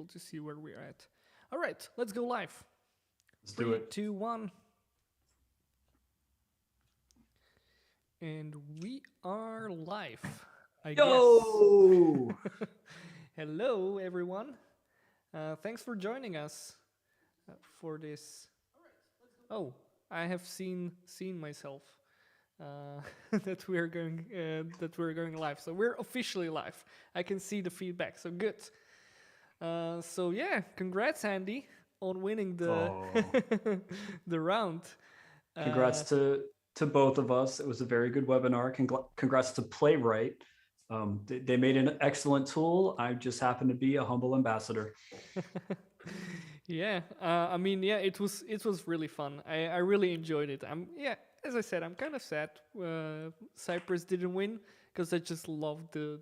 able to see where we're at. All right, let's go live. Let's do it. 3, 2, 1. And we are live, I Yo! guess. Hello, everyone. Thanks for joining us for this. Oh, I have seen myself that we're going live. So we're officially live. I can see the feedback. So good. So yeah, congrats, Andy, on winning the the round. Congrats to both of us. It was a very good webinar. Congrats to Playwright. They made an excellent tool. I just happen to be a humble ambassador. Yeah, I mean, yeah, it was really fun. I really enjoyed it. As I said, I'm kind of sad Cypress didn't win because I just loved the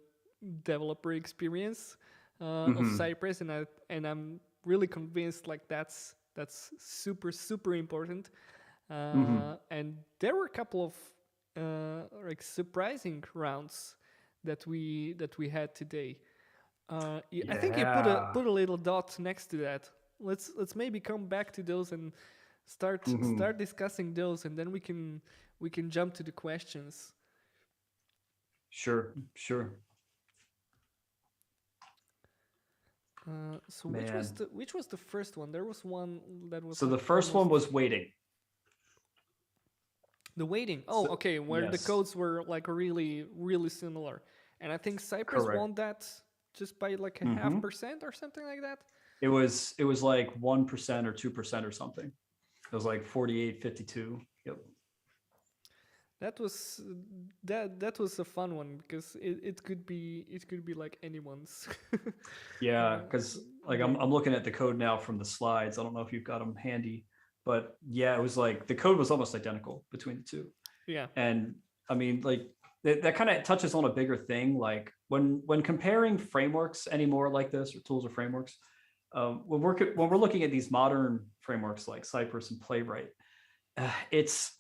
developer experience of Cypress, and I'm really convinced like that's super important. And there were a couple of like surprising rounds that we had today. I think you put a little dot next to that. Let's maybe come back to those and start discussing those, and then we can jump to the questions. Sure. So which was the first one? There was one that was. So the first one was waiting. The waiting. Oh, okay. Where the codes were like really similar, and I think Cypress won that just by like a 0.5% or something like that. It was like 1% or 2% or something. It was like 48-52. Yep. That was a fun one because it could be like anyone's. Yeah, because like I'm looking at the code now from the slides. I don't know if you've got them handy, but yeah, it was like the code was almost identical between the two. Yeah. And I mean, like that kind of touches on a bigger thing. Like when comparing frameworks anymore like this, or tools or frameworks, when we're looking at these modern frameworks like Cypress and Playwright, it's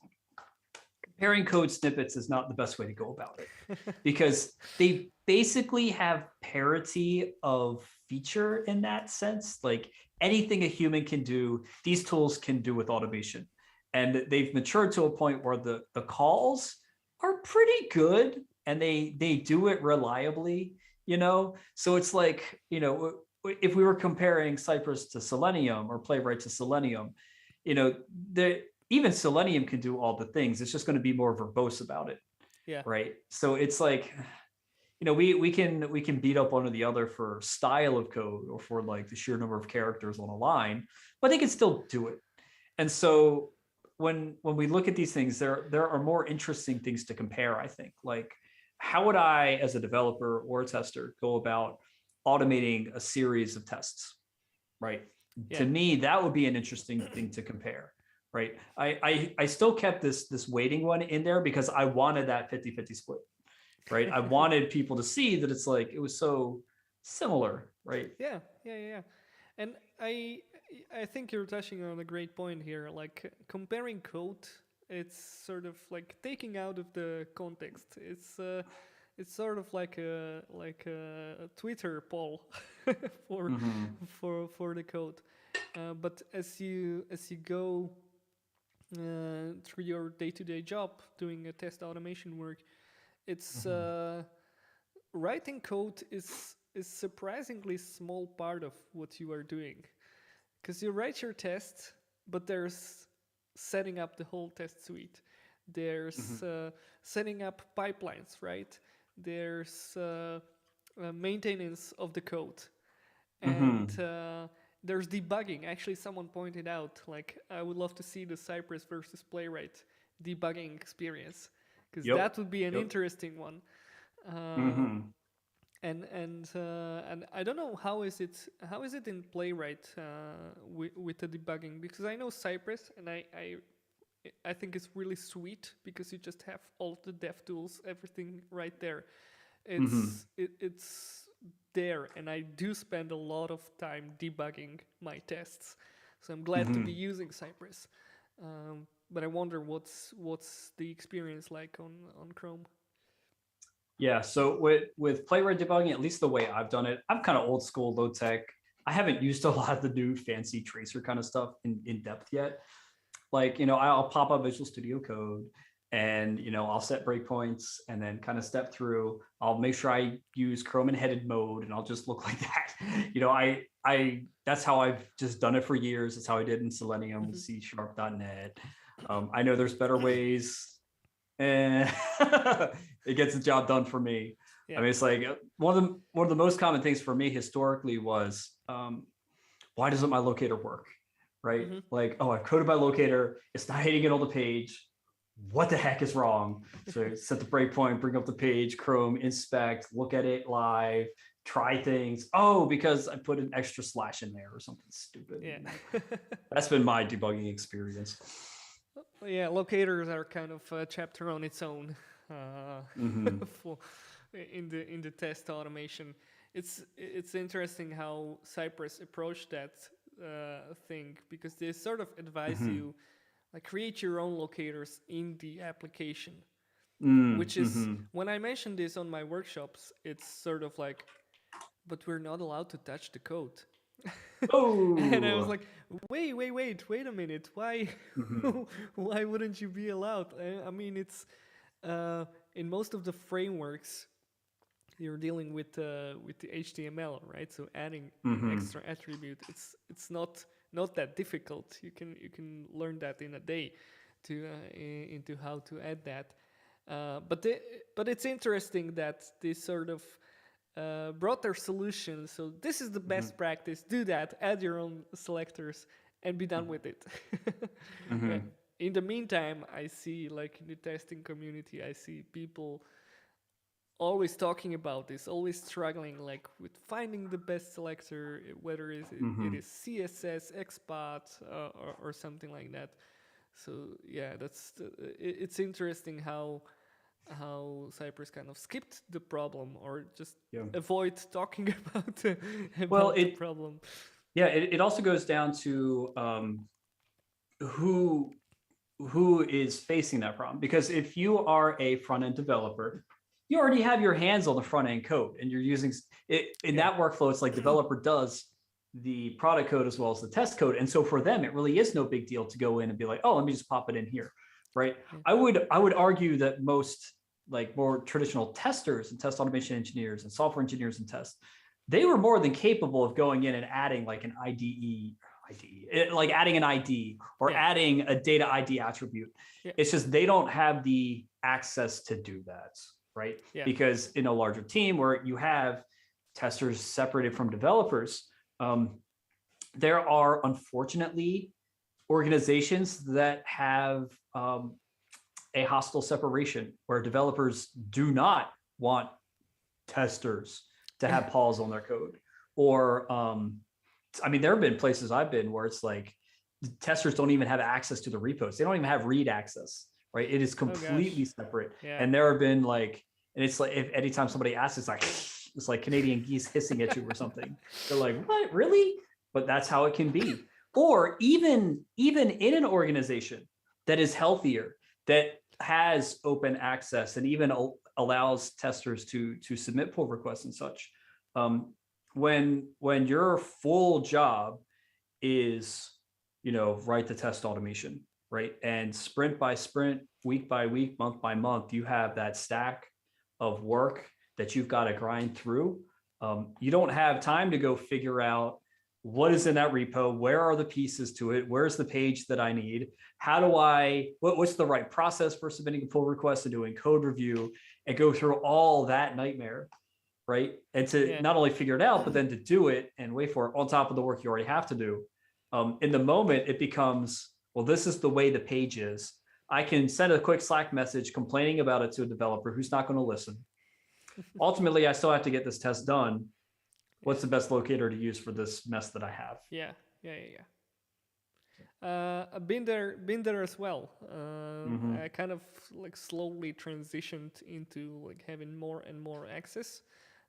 comparing code snippets is not the best way to go about it because they basically have parity of feature in that sense. Like anything a human can do, these tools can do with automation. And they've matured to a point where the calls are pretty good and they do it reliably, you know? So it's like, you know, if we were comparing Cypress to Selenium or Playwright to Selenium, you know, even Selenium can do all the things. It's just going to be more verbose about it. Yeah. Right. So it's like, you know, we can beat up one or the other for style of code or for like the sheer number of characters on a line, but they can still do it. And so when we look at these things, there are more interesting things to compare, I think. Like, how would I, as a developer or a tester, go about automating a series of tests? Right. Yeah. To me, that would be an interesting thing to compare. Right. I still kept this waiting one in there because I wanted that 50-50 split. Right. I wanted people to see that it's like it was so similar. Right. Yeah. And I think you're touching on a great point here. Like comparing code, it's sort of like taking out of the context. It's sort of like a Twitter poll for the code. But as you go through your day-to-day job doing a test automation work, it's writing code is surprisingly small part of what you are doing, because you write your test, but there's setting up the whole test suite, there's setting up pipelines, right? There's maintenance of the code, and there's debugging. Actually, someone pointed out, like, I would love to see the Cypress versus Playwright debugging experience, because that would be an interesting one. And I don't know how is it in Playwright with the debugging, because I know Cypress, and I think it's really sweet because you just have all the dev tools, everything right there. It's there, and I do spend a lot of time debugging my tests, so I'm glad to be using Cypress. But I wonder what's the experience like on Chrome. Yeah, so with Playwright debugging, at least the way I've done it, I'm kind of old school, low tech. I haven't used a lot of the new fancy tracer kind of stuff in depth yet. Like, you know, I'll pop up Visual Studio Code and, you know, I'll set breakpoints and then kind of step through. I'll make sure I use Chrome and headed mode and I'll just look like that. You know, that's how I've just done it for years. That's how I did in Selenium with C#.net. I know there's better ways, and it gets the job done for me. Yeah. I mean, it's like one of the most common things for me historically was, why doesn't my locator work? Right? Like, oh, I've coded my locator. It's not hitting it on the page. What the heck is wrong? So set the breakpoint, bring up the page, Chrome, inspect, look at it live, try things. Oh, because I put an extra slash in there or something stupid. Yeah. That's been my debugging experience. Yeah, locators are kind of a chapter on its own in the test automation. It's interesting how Cypress approached that thing, because they sort of advise you, like, create your own locators in the application, which is, when I mentioned this on my workshops, it's sort of like, but we're not allowed to touch the code. Oh. And I was like, wait a minute, why why wouldn't you be allowed? I mean, it's in most of the frameworks you're dealing with the HTML, right? So adding extra attribute, it's not that difficult. You can learn that in a day into how to add that. But it's interesting that they sort of brought their solution. So this is the best practice. Do that. Add your own selectors and be done with it. In the meantime, I see, like, in the testing community, I see people always talking about this, always struggling, like, with finding the best selector, whether it is CSS, XPath, or something like that. So yeah, it's interesting how Cypress kind of skipped the problem, or just avoid talking about the problem. Yeah, it also goes down to who is facing that problem. Because if you are a front-end developer, you already have your hands on the front-end code, and you're using it in that workflow. It's like developer does the product code as well as the test code. And so for them, it really is no big deal to go in and be like, oh, let me just pop it in here, right? I would argue that most, like, more traditional testers and test automation engineers and software engineers and tests, they were more than capable of going in and adding, like, an like adding an ID or adding a data ID attribute. It's just they don't have the access to do that, right? Because in a larger team where you have testers separated from developers, there are unfortunately organizations that have a hostile separation where developers do not want testers to have paws on their code. Or I mean, there have been places I've been where it's like the testers don't even have access to the repos. They don't even have read access, right? It is completely separate. And there have been, like, and it's like, if anytime somebody asks, it's like Canadian geese hissing at you or something. They're like, what, really? But that's how it can be. Or even in an organization that is healthier, that has open access and even allows testers to submit pull requests and such. When your full job is, you know, write the test automation, right? And sprint by sprint, week by week, month by month, you have that stack of work that you've got to grind through. You don't have time to go figure out what is in that repo, where are the pieces to it, where's the page that I need, how do what's the right process for submitting a pull request and doing code review, and go through all that nightmare, right? And to not only figure it out, but then to do it and wait for it on top of the work you already have to do. In the moment, it becomes, well, this is the way the page is. I can send a quick Slack message complaining about it to a developer who's not going to listen. Ultimately, I still have to get this test done. What's the best locator to use for this mess that I have? I've been there as well. I kind of, like, slowly transitioned into, like, having more and more access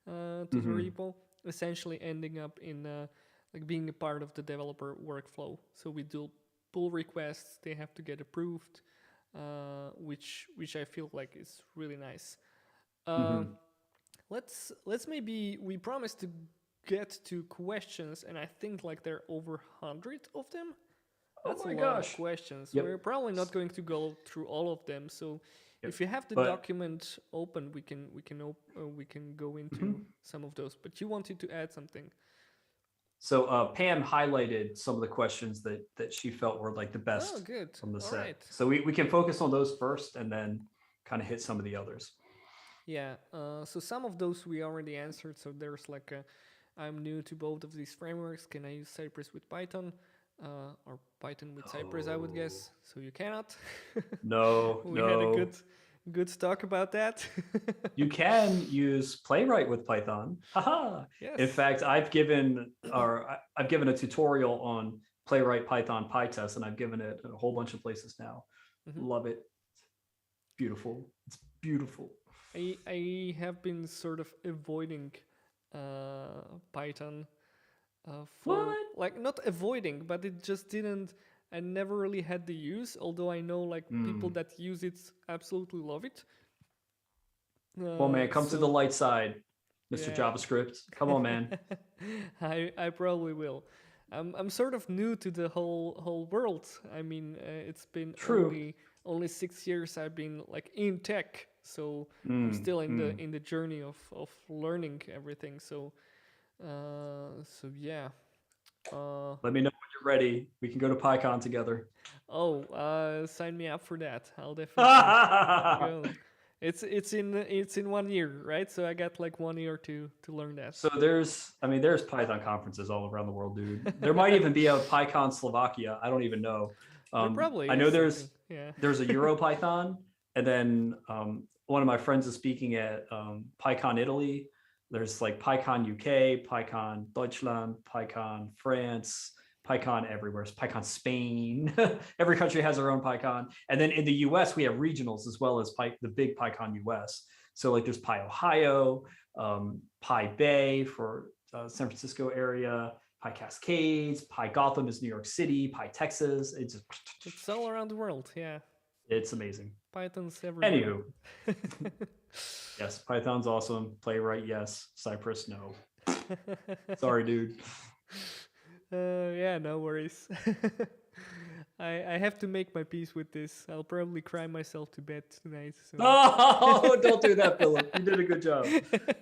to the repo, essentially ending up in like being a part of the developer workflow. So we do pull requests; they have to get approved, which I feel like is really nice. Let's maybe, we promised to get to questions, and I think like there are over 100 of them. That's Oh my a lot of gosh. questions. Yep. We're probably not going to go through all of them. So Yep. if you have the But- document open, we can go into some of those. But you wanted to add something. So Pam highlighted some of the questions that she felt were like the best Oh, good. from the All set. right. So we can focus on those first and then kind of hit some of the others. Yeah. So some of those we already answered. So there's like I'm new to both of these frameworks. Can I use Cypress with Python? Or Python with Cypress, I would guess. So you cannot. No, We no. had a good talk about that. You can use Playwright with Python. Haha. Yes. In fact, I've given a tutorial on Playwright Python PyTest, and I've given it a whole bunch of places now. Love it. Beautiful. It's beautiful. I have been sort of avoiding Python for What? like not avoiding, but it just didn't. I never really had the use. Although I know like people that use it absolutely love it. Well, man, come to the light side, Mr. Yeah. onJavaScript. Come on, man. I probably will. I'm sort of new to the whole world. I mean, it's been True. only 6 years I've been like in tech, so I'm still in the journey of learning everything. So yeah. Let me know when you're ready. We can go to PyCon together. Sign me up for that. I'll definitely go. It's in 1 year, right? So I got like 1 year to learn that. So there's Python conferences all around the world, dude. There might even be a PyCon Slovakia. I don't even know. There probably I know is there's something. Yeah. there's a EuroPython, and then one of my friends is speaking at PyCon Italy. There's like PyCon UK, PyCon Deutschland, PyCon France, PyCon everywhere. It's PyCon Spain. Every country has their own PyCon. And then in the US, we have regionals as well as the big PyCon US. So like there's Pi Ohio, Pi Bay for San Francisco area, Pi Cascades, Pi Gotham is New York City, Pi Texas. It's all around the world. Yeah. It's amazing. Python's everywhere. Anywho. Yes, Python's awesome. Playwright, yes. Cypress, no. Sorry, dude. Yeah, no worries. I have to make my peace with this. I'll probably cry myself to bed tonight. So. Oh, don't do that, Philip. You did a good job.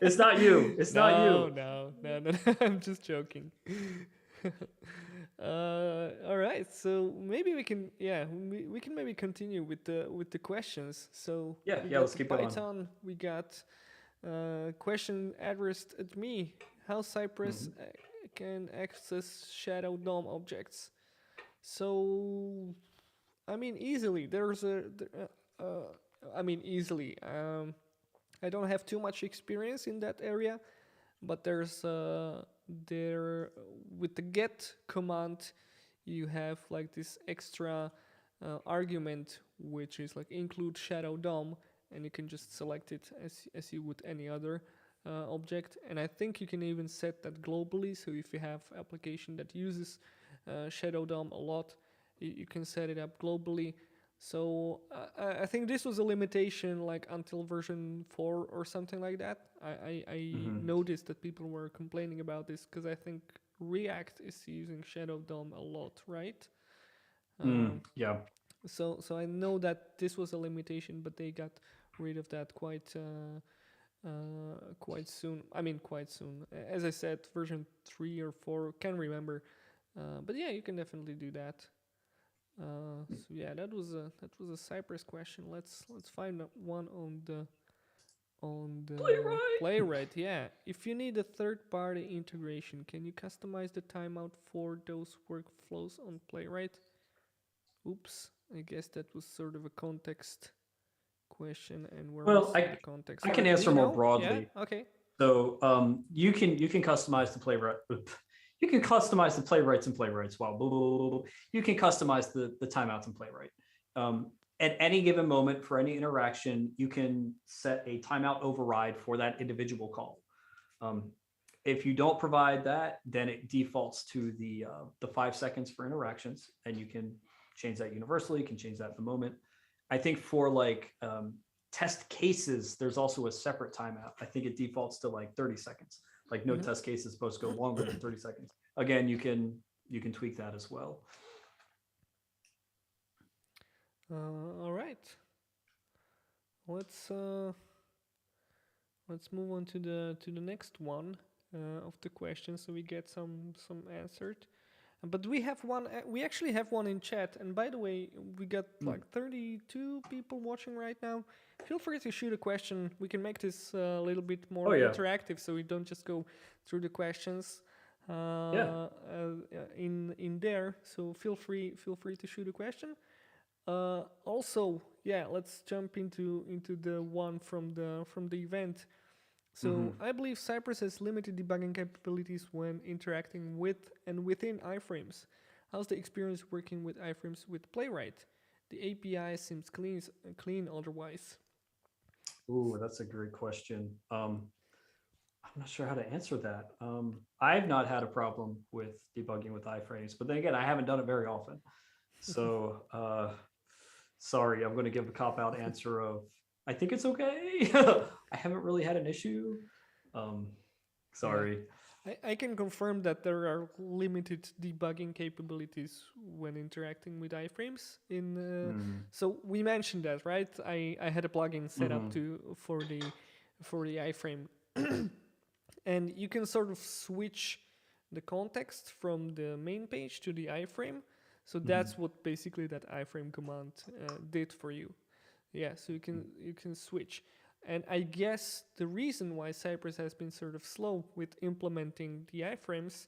It's not you. It's not you. No. I'm just joking. All right, so maybe we can we can maybe continue with the questions. So yeah, let's keep going. Python. We got question addressed at me. How Cypress can access Shadow DOM objects? So I mean easily. Easily. I don't have too much experience in that area, but there's there with the get command you have like this extra argument which is like include shadow DOM, and you can just select it as you would any other object. And I think you can even set that globally, so if you have application that uses shadow DOM a lot, you can set it up globally. So I think this was a limitation like until version 4 or something like that. I noticed that people were complaining about this because I think React is using Shadow DOM a lot, right? Yeah. So I know that this was a limitation, but they got rid of that quite soon. I mean, quite soon. As I said, version 3 or 4, can't remember. But yeah, you can definitely do that. So yeah, that was a Cypress question. Let's find one on the Playwright. Yeah, if you need a third-party integration, can you customize the timeout for those workflows on Playwright? Oops, I guess that was sort of a context question, and where was the context? I can answer more broadly. Yeah? Okay. So you can customize the Playwright. You can customize the playwrights in Playwrights. Wow. Blah, blah, blah, blah. You can customize the timeouts in Playwright. At any given moment for any interaction, you can set a timeout override for that individual call. If you don't provide that, then it defaults to the 5 seconds for interactions, and you can change that universally. You can change that at the moment. I think for like test cases, there's also a separate timeout. I think it defaults to like 30 seconds. Like no test case is supposed to go longer than 30 seconds. Again, you can tweak that as well. All right. Let's move on to the next one of the questions, so we get some answered. But we have one. We actually have one in chat. And by the way, we got like 32 people watching right now. Feel free to shoot a question. We can make this a little bit more interactive, so we don't just go through the questions in there. So feel free to shoot a question. Also, let's jump into the one from the event. So I believe Cypress has limited debugging capabilities when interacting with and within iframes. How's the experience working with iframes with Playwright? The API seems clean otherwise. Ooh, that's a great question. I'm not sure how to answer that. I've not had a problem with debugging with iframes, but then again, I haven't done it very often. So sorry, I'm going to give a cop-out answer of I think it's okay. I haven't really had an issue. Sorry. I can confirm that there are limited debugging capabilities when interacting with iframes. So we mentioned that, right? I had a plugin set up for the iframe, and you can sort of switch the context from the main page to the iframe. So that's what basically that iframe command did for you. Yeah, so you can switch. And I guess the reason why Cypress has been sort of slow with implementing the iframes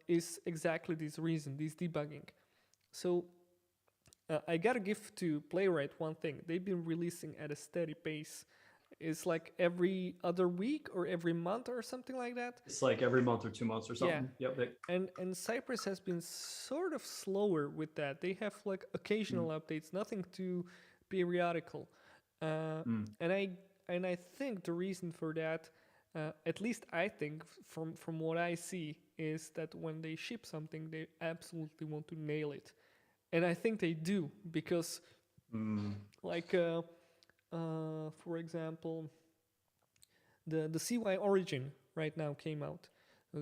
is exactly this reason, this debugging. So I gotta give to Playwright one thing. They've been releasing at a steady pace. It's like every other week or every month or something like that. It's like every month or 2 months or something. Yeah. Yep. And Cypress has been sort of slower with that. They have like occasional updates, nothing too periodical. And I think the reason for that, at least I think from what I see, is that when they ship something, they absolutely want to nail it. And I think they do, because for example, the CY Origin right now came out.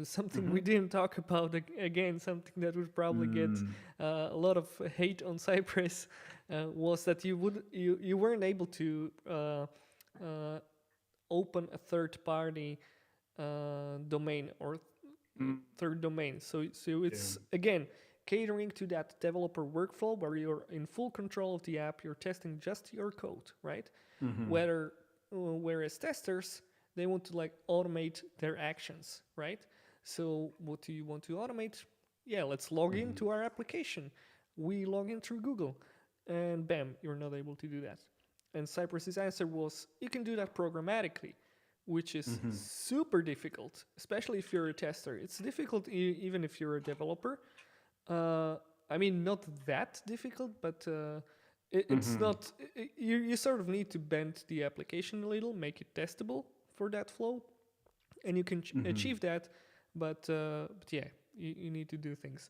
Something we didn't talk about, again, something that would probably get a lot of hate on Cypress, was that you weren't able to open a third-party domain or third domain. So it's, again, catering to that developer workflow where you're in full control of the app, you're testing just your code, right? Whereas testers, they want to like automate their actions, right? So what do you want to automate? Yeah, let's log into our application. We log in through Google, and bam, you're not able to do that. And Cypress's answer was, you can do that programmatically, which is super difficult, especially if you're a tester. It's difficult even if you're a developer. I mean, not that difficult, but it's not. You sort of need to bend the application a little, make it testable for that flow, and you can achieve that. But yeah, you need to do things.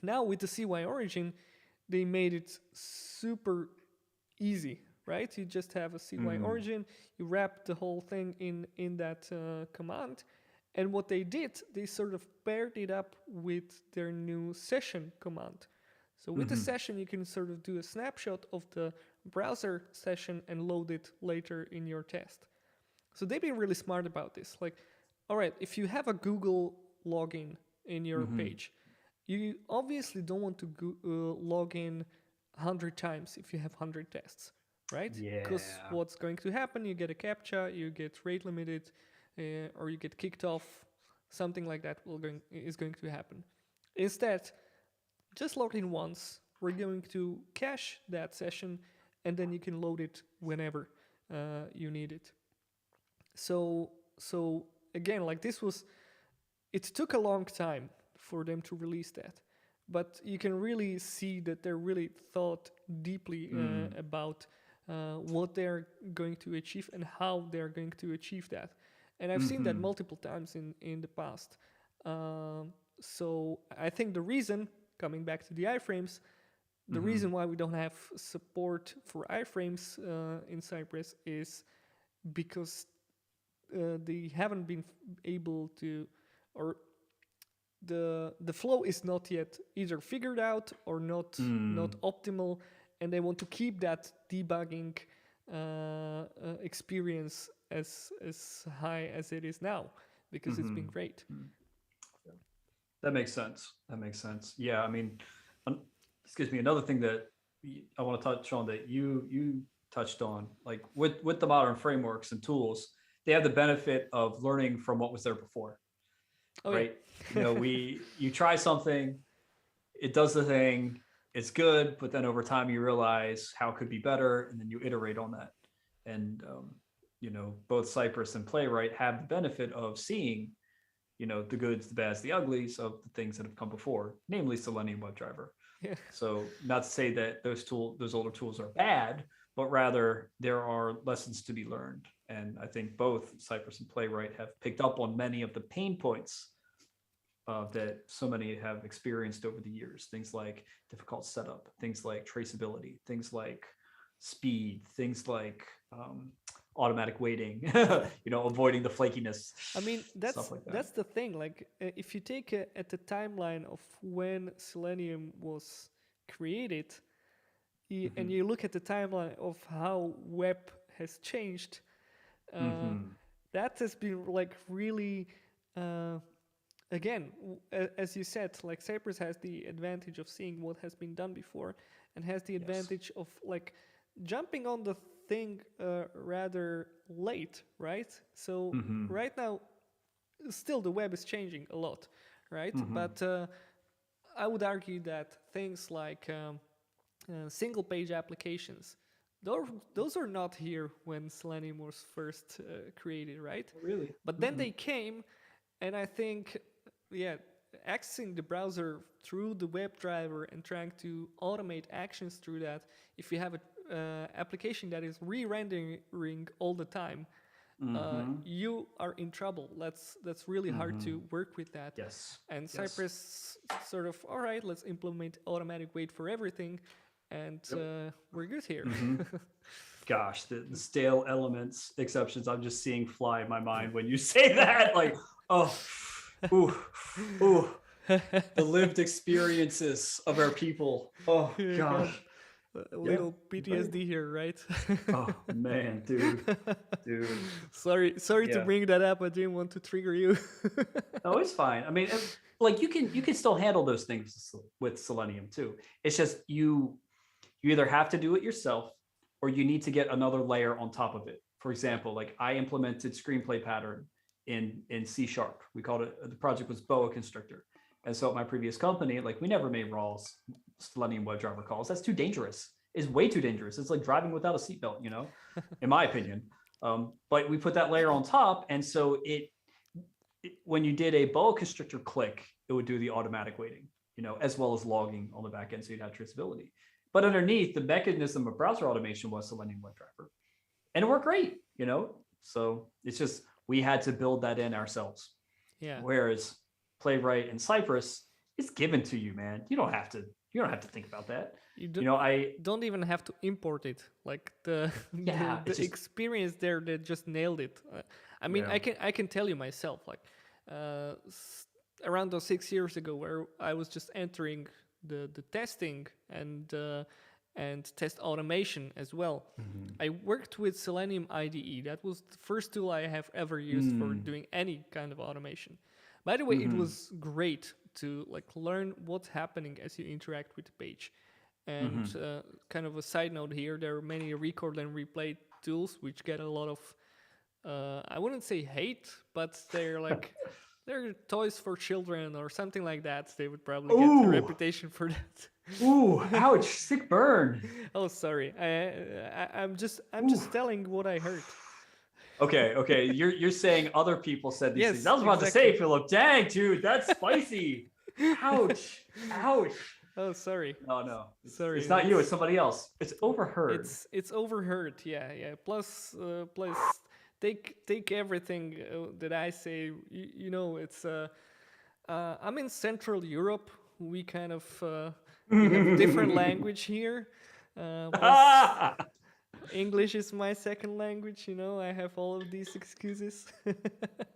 Now with the CY Origin, they made it super easy, right? You just have a CY Origin, you wrap the whole thing in that command. And what they did, they sort of paired it up with their new session command. So with the session, you can sort of do a snapshot of the browser session and load it later in your test. So they've been really smart about this. Like, all right, if you have a Google login in your page, you obviously don't want to log in 100 times if you have 100 tests, right? Yeah. Because what's going to happen, you get a CAPTCHA, you get rate limited, or you get kicked off, something like that is going to happen. Instead, just log in once, we're going to cache that session, and then you can load it whenever you need it. So again, like it took a long time for them to release that, but you can really see that they're really thought deeply about what they're going to achieve and how they're going to achieve that. And I've seen that multiple times in the past. So I think the reason, coming back to the iframes, the reason why we don't have support for iframes in Cypress is because they haven't been able to, or the flow is not yet either figured out or not optimal, and they want to keep that debugging experience as high as it is now, because it's been great. That makes sense. That makes sense. Yeah, I mean, excuse me. Another thing that I want to touch on that you touched on, like with the modern frameworks and tools, they have the benefit of learning from what was there before, right? Yeah. You try something, it does the thing, it's good, but then over time you realize how it could be better, and then you iterate on that. And both Cypress and Playwright have the benefit of seeing the goods, the bads, the uglies of the things that have come before, namely Selenium WebDriver. Yeah. So not to say that those older tools are bad, but rather there are lessons to be learned. And I think both Cypress and Playwright have picked up on many of the pain points that so many have experienced over the years. Things like difficult setup, things like traceability, things like speed, things like automatic waiting, avoiding the flakiness. I mean, stuff like that. That's the thing. Like, if you take at the timeline of when Selenium was created, and you look at the timeline of how web has changed, that has been like really, again, as you said, like Cypress has the advantage of seeing what has been done before, and has the advantage of like jumping on the thing rather late, right? So right now, still the web is changing a lot, right? But I would argue that things like single page applications, those are not here when Selenium was first created, right? Really? But then they came, and I think, accessing the browser through the WebDriver and trying to automate actions through that, if you have a application that is re-rendering all the time, you are in trouble. That's really hard to work with that. Yes. And Cypress sort of, all right, let's implement automatic wait for everything, and we're good here. Gosh, the stale elements exceptions I'm just seeing fly in my mind when you say that. Like, the lived experiences of our people. Oh gosh. A little PTSD here, right? Oh man, dude. Sorry to bring that up. I didn't want to trigger you. No, it's fine. I mean, like you can still handle those things with Selenium too. It's just you either have to do it yourself, or you need to get another layer on top of it. For example, like I implemented screenplay pattern in C#. We called it, the project was Boa Constrictor. And so at my previous company, like we never made raw Selenium WebDriver calls. That's too dangerous. It's way too dangerous. It's like driving without a seatbelt, in my opinion. But we put that layer on top. And so when you did a Boa Constrictor click, it would do the automatic waiting, as well as logging on the back end. So you'd have traceability. But underneath, the mechanism of browser automation was Selenium WebDriver. And it worked great, So it's just, we had to build that in ourselves. Yeah. Whereas Playwright and Cypress, it's given to you, man. You don't have to think about that. I don't even have to import it. Like the experience there, that just nailed it. I mean, I can tell you myself, like around those 6 years ago, where I was just entering the testing and test automation as well. I worked with Selenium IDE. That was the first tool I have ever used for doing any kind of automation. By the way, it was great to like learn what's happening as you interact with the page. And kind of a side note here, there are many record and replay tools which get a lot of, I wouldn't say hate, but they're like, they're toys for children or something like that. They would probably get a reputation for that. Ooh, ouch, sick burn. Oh, sorry. I'm just telling what I heard. Okay. You're saying other people said these things. I was about to say, Philip, dang, dude, that's spicy. Ouch. Oh, sorry. No. Sorry. It's not you. It's somebody else. It's overheard. It's overheard. Yeah. Plus, take everything that I say. It's. I'm in Central Europe. We kind of we have different language here. English is my second language, you know, I have all of these excuses.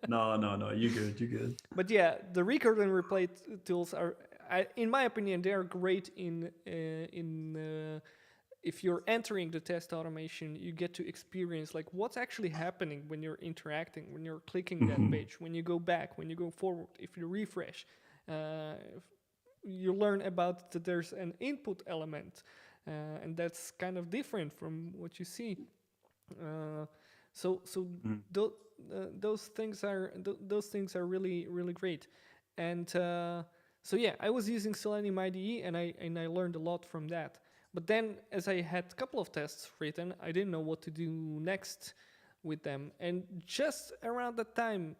No, you good, you good. But yeah, the record and replay tools are, in my opinion, they are great in if you're entering the test automation, you get to experience like what's actually happening when you're interacting, when you're clicking that page, when you go back, when you go forward, if you refresh. You learn about that there's an input element, and that's kind of different from what you see. So those things are really really great, and so yeah, I was using Selenium IDE, and I learned a lot from that. But then, as I had a couple of tests written, I didn't know what to do next with them. And just around that time,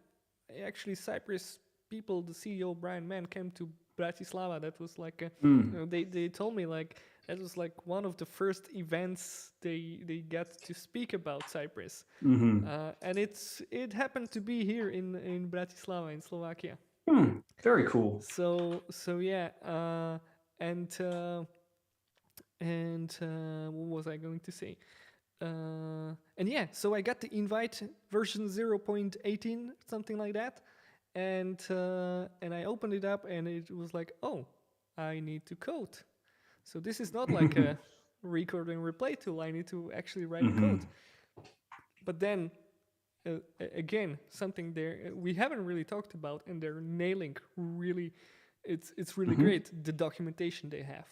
actually, Cypress people, the CEO Brian Mann, came to Bratislava. That was like they told me like that was like one of the first events they got to speak about Cypress, and it happened to be here in Bratislava in Slovakia. Very cool. So yeah, and what was I going to say? And yeah, so I got the invite version 0.18, something like that, and I opened it up, and it was like, oh, I need to code. So this is not like a record and replay tool. I need to actually write a code. But then again, something there we haven't really talked about, and they're nailing really. It's really great, the documentation they have.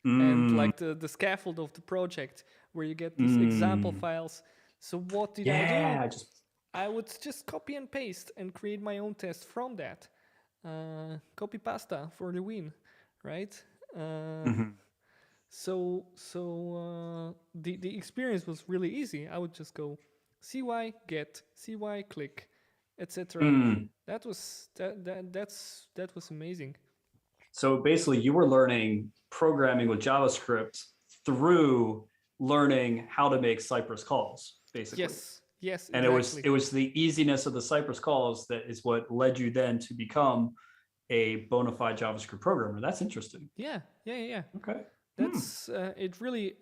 And like the scaffold of the project where you get these example files. So what did I do? I would just copy and paste and create my own test from that. Copy pasta for the win, right? So the experience was really easy. I would just go cy get, cy click, etc. That was amazing. So basically, you were learning programming with JavaScript through learning how to make Cypress calls, basically. Yes, and exactly. it was the easiness of the Cypress calls that is what led you then to become a bona fide JavaScript programmer. That's interesting. Yeah. Okay. That's it. Really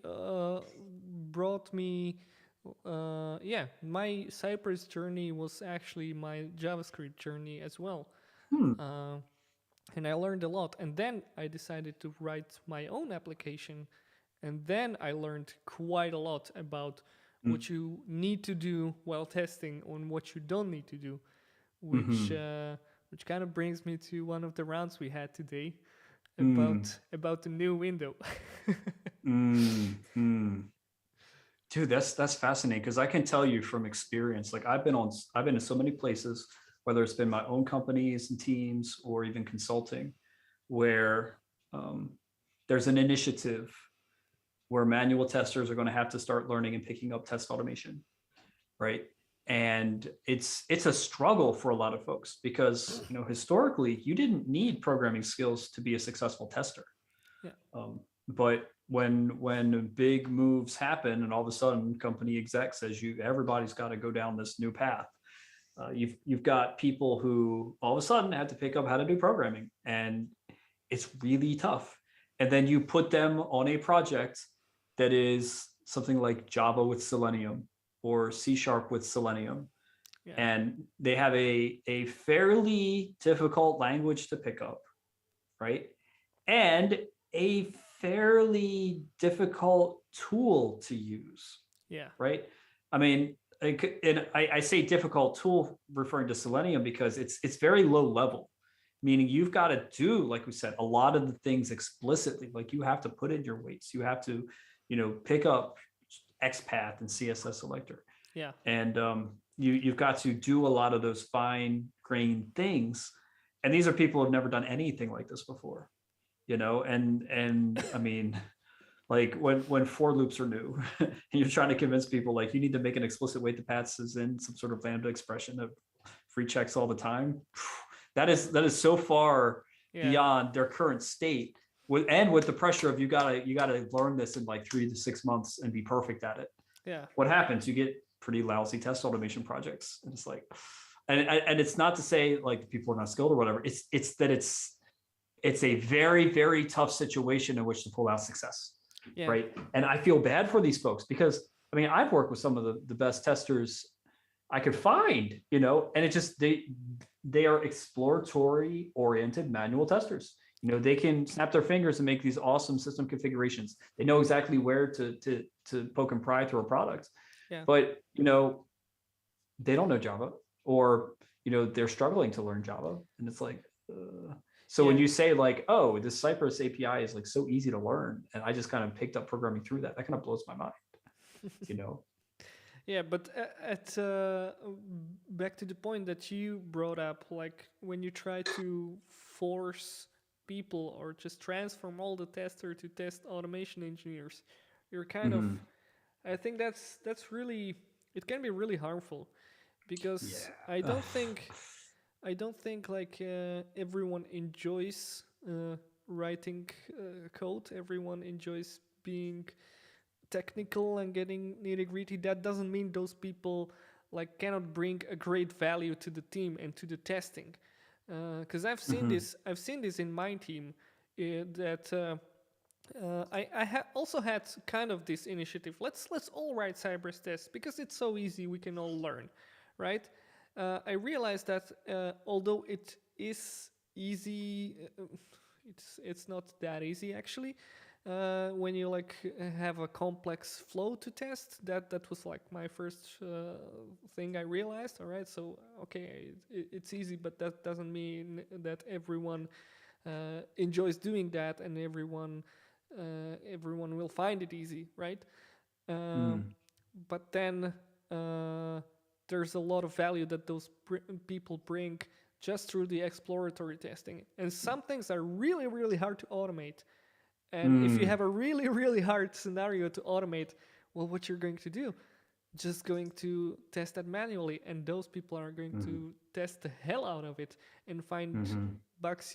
brought me. My Cypress journey was actually my JavaScript journey as well. And I learned a lot. And then I decided to write my own application. And then I learned quite a lot about what you need to do while testing and what you don't need to do, which kind of brings me to one of the rounds we had today about the new window. Dude, that's fascinating, because I can tell you from experience, like I've been to so many places, whether it's been my own companies and teams or even consulting, where there's an initiative where manual testers are going to have to start learning and picking up test automation, right? And it's a struggle for a lot of folks, because historically you didn't need programming skills to be a successful tester. But when big moves happen, and all of a sudden company exec says everybody's got to go down this new path, you've got people who all of a sudden have to pick up how to do programming, and it's really tough. And then you put them on a project that is something like Java with Selenium or C# with Selenium, and they have a fairly difficult language to pick up, right? And a fairly difficult tool to use, right? I mean, and I say difficult tool referring to Selenium because it's very low level, meaning you've got to do, like we said, a lot of the things explicitly. Like you have to put in your weights, you have to, pick up XPath and CSS selector. And you've got to do a lot of those fine-grained things. And these are people who have never done anything like this before, and I mean, like when for loops are new and you're trying to convince people like you need to make an explicit weight that passes in some sort of lambda expression of free checks all the time. That is so far beyond their current state, with the pressure of you gotta learn this in like 3 to 6 months and be perfect at it. What happens? You get pretty lousy test automation projects, and it's like, and it's not to say like people are not skilled or whatever. It's that it's a very, very tough situation in which to pull out success, right? And I feel bad for these folks, because I mean, I've worked with some of the best testers I could find, and it just they are exploratory oriented manual testers. They can snap their fingers and make these awesome system configurations. They know exactly where to poke and pry through a product. Yeah. But they don't know Java, or they're struggling to learn Java, and it's like. So when you say like, oh, this Cypress API is like so easy to learn, and I just kind of picked up programming through that kind of blows my mind. Yeah, but back to the point that you brought up, like when you try to force people or just transform all the tester to test automation engineers, you're kind of, I think that's really, it can be really harmful, because I don't think like everyone enjoys writing code. Everyone enjoys being technical and getting nitty gritty. That doesn't mean those people like cannot bring a great value to the team and to the testing. Because I've seen this in my team, that I also had kind of this initiative. Let's all write Cypress tests because it's so easy. We can all learn, right? I realized that although it is easy, it's not that easy actually. When you like have a complex flow to test, that was like my first thing I realized. All right, so okay, it's easy, but that doesn't mean that everyone enjoys doing that, and everyone will find it easy, right? But then there's a lot of value that those people bring just through the exploratory testing, and some things are really, really hard to automate. And if you have a really, really hard scenario to automate, well, what you're going to do? Just going to test that manually, and those people are going to test the hell out of it and find bugs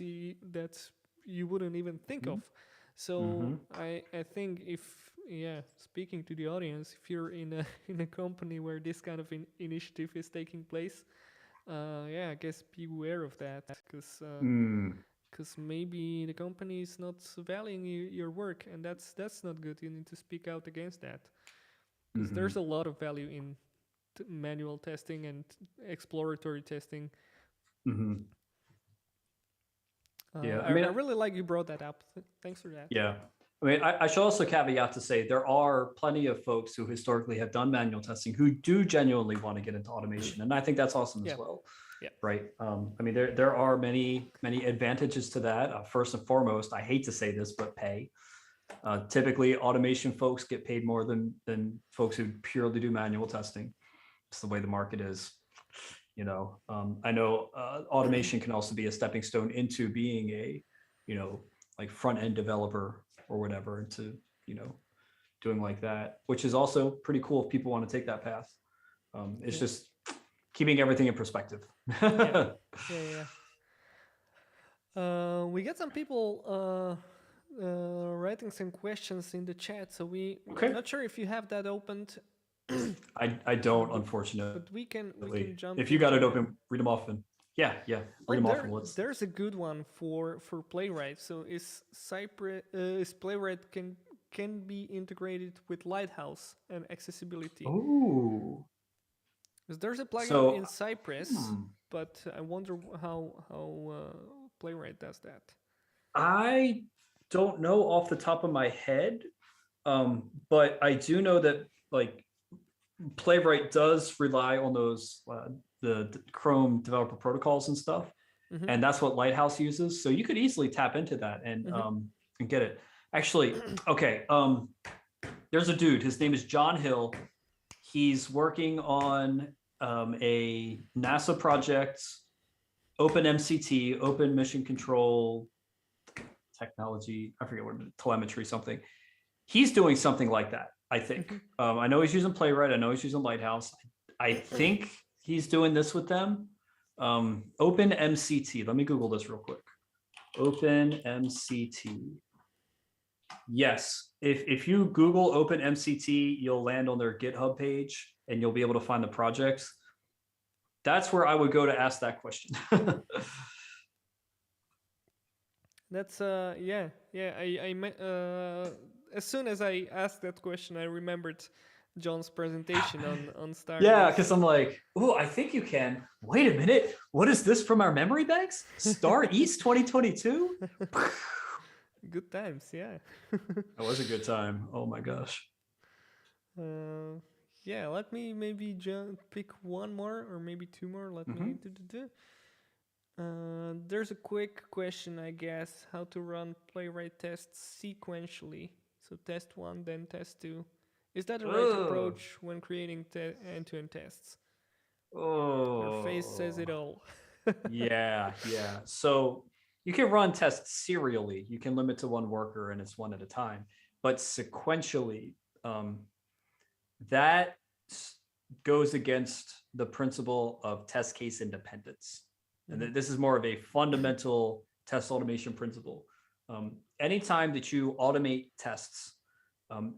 that you wouldn't even think of. So I think speaking to the audience, if you're in a company where this kind of initiative is taking place, I guess be aware of that, because maybe the company is not valuing your work, and that's not good. You need to speak out against that, because there's a lot of value in manual testing and exploratory testing. I really like you brought that up. Thanks for that. Yeah. I mean, I should also caveat to say there are plenty of folks who historically have done manual testing who do genuinely want to get into automation, and I think that's awesome as well. Yeah. Right. I mean, there are many advantages to that. First and foremost, I hate to say this, but pay. Typically, automation folks get paid more than folks who purely do manual testing. It's the way the market is. I know automation can also be a stepping stone into being a, like front end developer or whatever, into doing like that, which is also pretty cool if people want to take that path. It's just keeping everything in perspective. We get some people writing some questions in the chat, so I'm not sure if you have that opened. I don't, unfortunately. But we can jump. If you got it open, read them off, and read them off. There's a good one for Playwright. So is Playwright can be integrated with Lighthouse and accessibility? Oh. Because there's a plugin in Cypress, but I wonder how Playwright does that. I don't know off the top of my head, but I do know that like Playwright does rely on those the Chrome developer protocols and stuff, and that's what Lighthouse uses. So you could easily tap into that and get it. Actually, okay. There's a dude. His name is John Hill. He's working on a NASA project, OpenMCT, Open Mission Control Technology. I forget what, telemetry something. He's doing something like that, I think. I know he's using Playwright. I know he's using Lighthouse. I think he's doing this with them. OpenMCT. Let me Google this real quick. OpenMCT. Yes, if you Google OpenMCT, you'll land on their GitHub page and you'll be able to find the projects. That's where I would go to ask that question. That's I as soon as I asked that question, I remembered John's presentation on Star Yeah, East. because I'm like, oh, I think you can. Wait a minute. What is this from our memory banks? Star East 2022? Good times, yeah. That was a good time. Oh my gosh. uh, yeah, let me maybe pick one more or maybe two more. Let me Hmm. do. There's a quick question, I guess. How to run Playwright tests sequentially? So test one, then test two. Is that the right Oh, approach when creating end-to-end tests? Your face says oh, it all. yeah. So you can run tests serially. You can limit to one worker and it's one at a time. But sequentially, um, that goes against the principle of test case independence. And Mhm. this is more of a fundamental test automation principle. Anytime that you automate tests,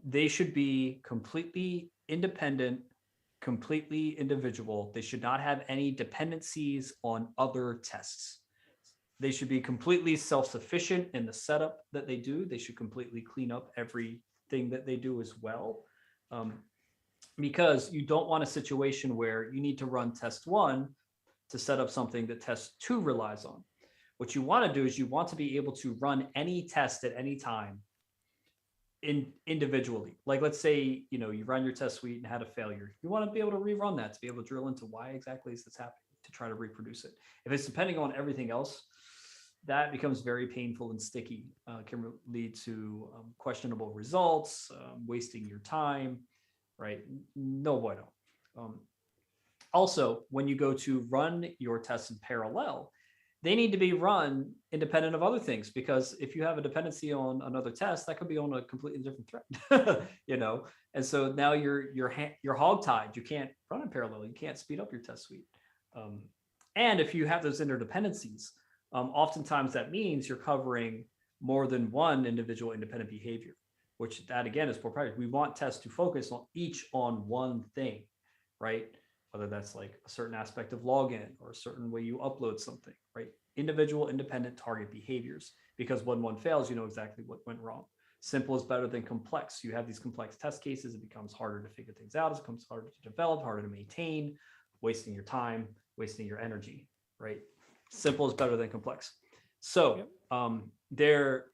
they should be completely independent, completely individual. They should not have any dependencies on other tests. They should be completely self-sufficient in the setup that they do. They should completely clean up everything that they do as well. Um, because you don't want a situation where you need to run test one to set up something that test two relies on. What you want to do is you want to be able to run any test at any time individually. Like let's say, you run your test suite and had a failure. You want to be able to rerun that to be able to drill into why exactly is this happening to try to reproduce it. If it's depending on everything else, that becomes very painful and sticky. Can lead to questionable results, wasting your time, right? No bueno. Um, Also, when you go to run your tests in parallel, they need to be run independent of other things because if you have a dependency on another test, that could be on a completely different thread, And so now you're hogtied. You can't run in parallel. You can't speed up your test suite. Um, and if you have those interdependencies, oftentimes that means you're covering more than one individual independent behavior, which that again is proprietary. We want tests to focus on each on one thing, right? Whether that's like a certain aspect of login or a certain way you upload something, right? Individual independent target behaviors, because when one fails, you know exactly what went wrong. Simple is better than complex. You have these complex test cases, it becomes harder to figure things out, it becomes harder to develop, harder to maintain, wasting your time, wasting your energy, right? Simple is better than complex. So Yep.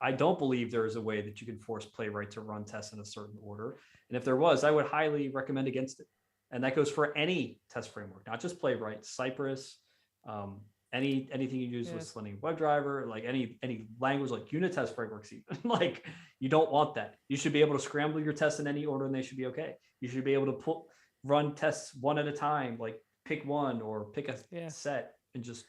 I don't believe there is a way that you can force Playwright to run tests in a certain order. And if there was, I would highly recommend against it. And that goes for any test framework, not just Playwright, Cypress, um, anything you use with Yes. Selenium WebDriver, like any language like unit test frameworks, even like you don't want that. You should be able to scramble your tests in any order, and they should be okay. You should be able to run tests one at a time, like pick one or pick a Yeah. set and just.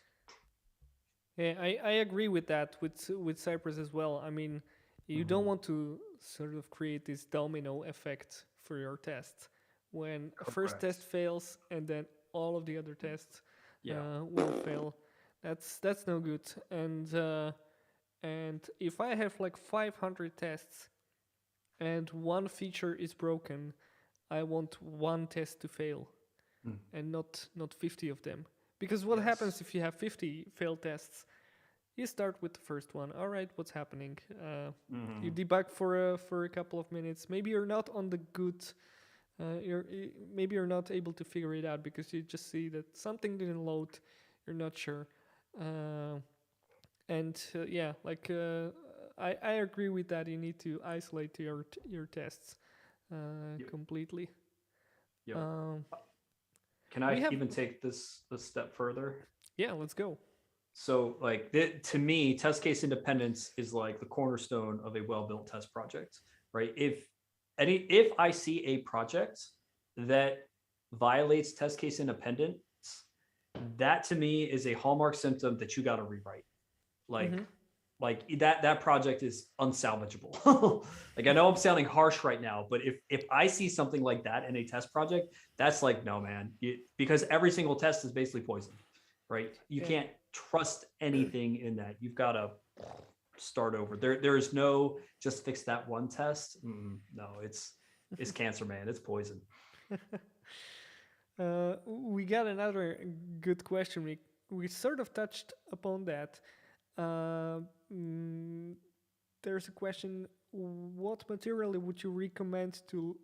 Yeah, I agree with that with Cypress as well. I mean, you don't want to sort of create this domino effect for your tests when a first Correct. test fails and then all of the other tests Yeah. will fail. That's no good. And if I have like 500 tests and one feature is broken, I want one test to fail Mm. and not 50 of them. Because what Yes. happens if you have 50 failed tests? You start with the first one. All right, what's happening? You Mm-hmm. debug for a couple of minutes. Maybe you're not on the good. Maybe you're not able to figure it out because you just see that something didn't load. You're not sure. Uh, yeah, like I agree with that. You need to isolate your tests Yep. completely. Yep. Um, Can we I have even take this a step further? yeah. Let's go. So, like, to me, test case independence is like the cornerstone of a well-built test project, right? If I see a project that violates test case independence, that to me is a hallmark symptom that you got to rewrite. Mm-hmm. Like that project is unsalvageable. Like I know I'm sounding harsh right now, but if I see something like that in a test project, that's like no man, because every single test is basically poison, right? You Yeah. can't trust anything in that. You've got to start over. There is no just fix that one test. No, it's cancer, man. It's poison. We got another good question. We sort of touched upon that. Uh, mm, there's a question: what material would you recommend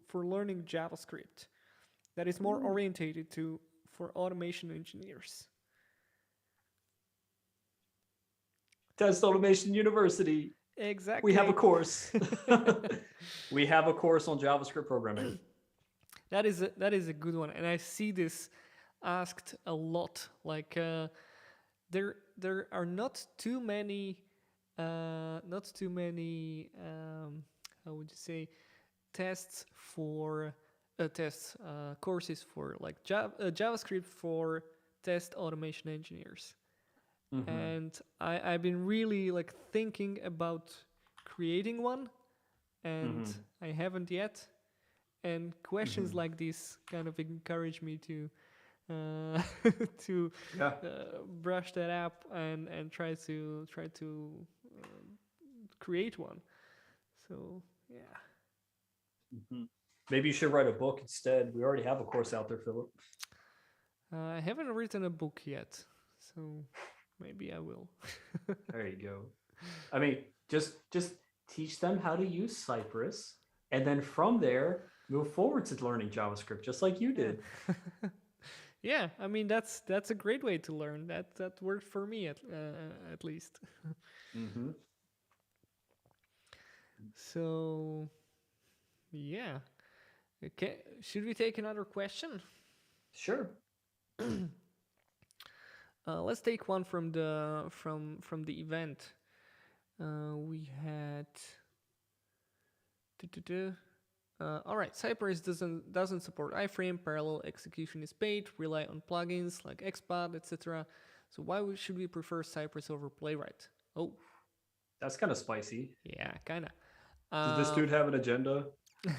for learning JavaScript that is more orientated for automation engineers? Test Automation University. Exactly. We have a course. We have a course on JavaScript programming. That is a good one, and I see this asked a lot. Like there are not too many how would you say, courses for like JavaScript for test automation engineers. And I've been really like thinking about creating one, and I haven't yet. And questions like this kind of encourage me to brush that up and try to create one. So yeah. Maybe you should write a book instead. We already have a course out there, Philip. I haven't written a book yet, so maybe I will. There you go. I mean, just teach them how to use Cypress, and then from there move forward to learning JavaScript, just like you did. Yeah, I mean that's a great way to learn. That worked for me at least. So yeah, okay. Should we take another question? Sure. Let's take one from the event. We had. All right, Cypress doesn't support iframe. Parallel execution is paid. Rely on plugins like XPath, etc. So why should we prefer Cypress over Playwright? Oh, that's kind of spicy. Yeah, kind of. Does this dude have an agenda?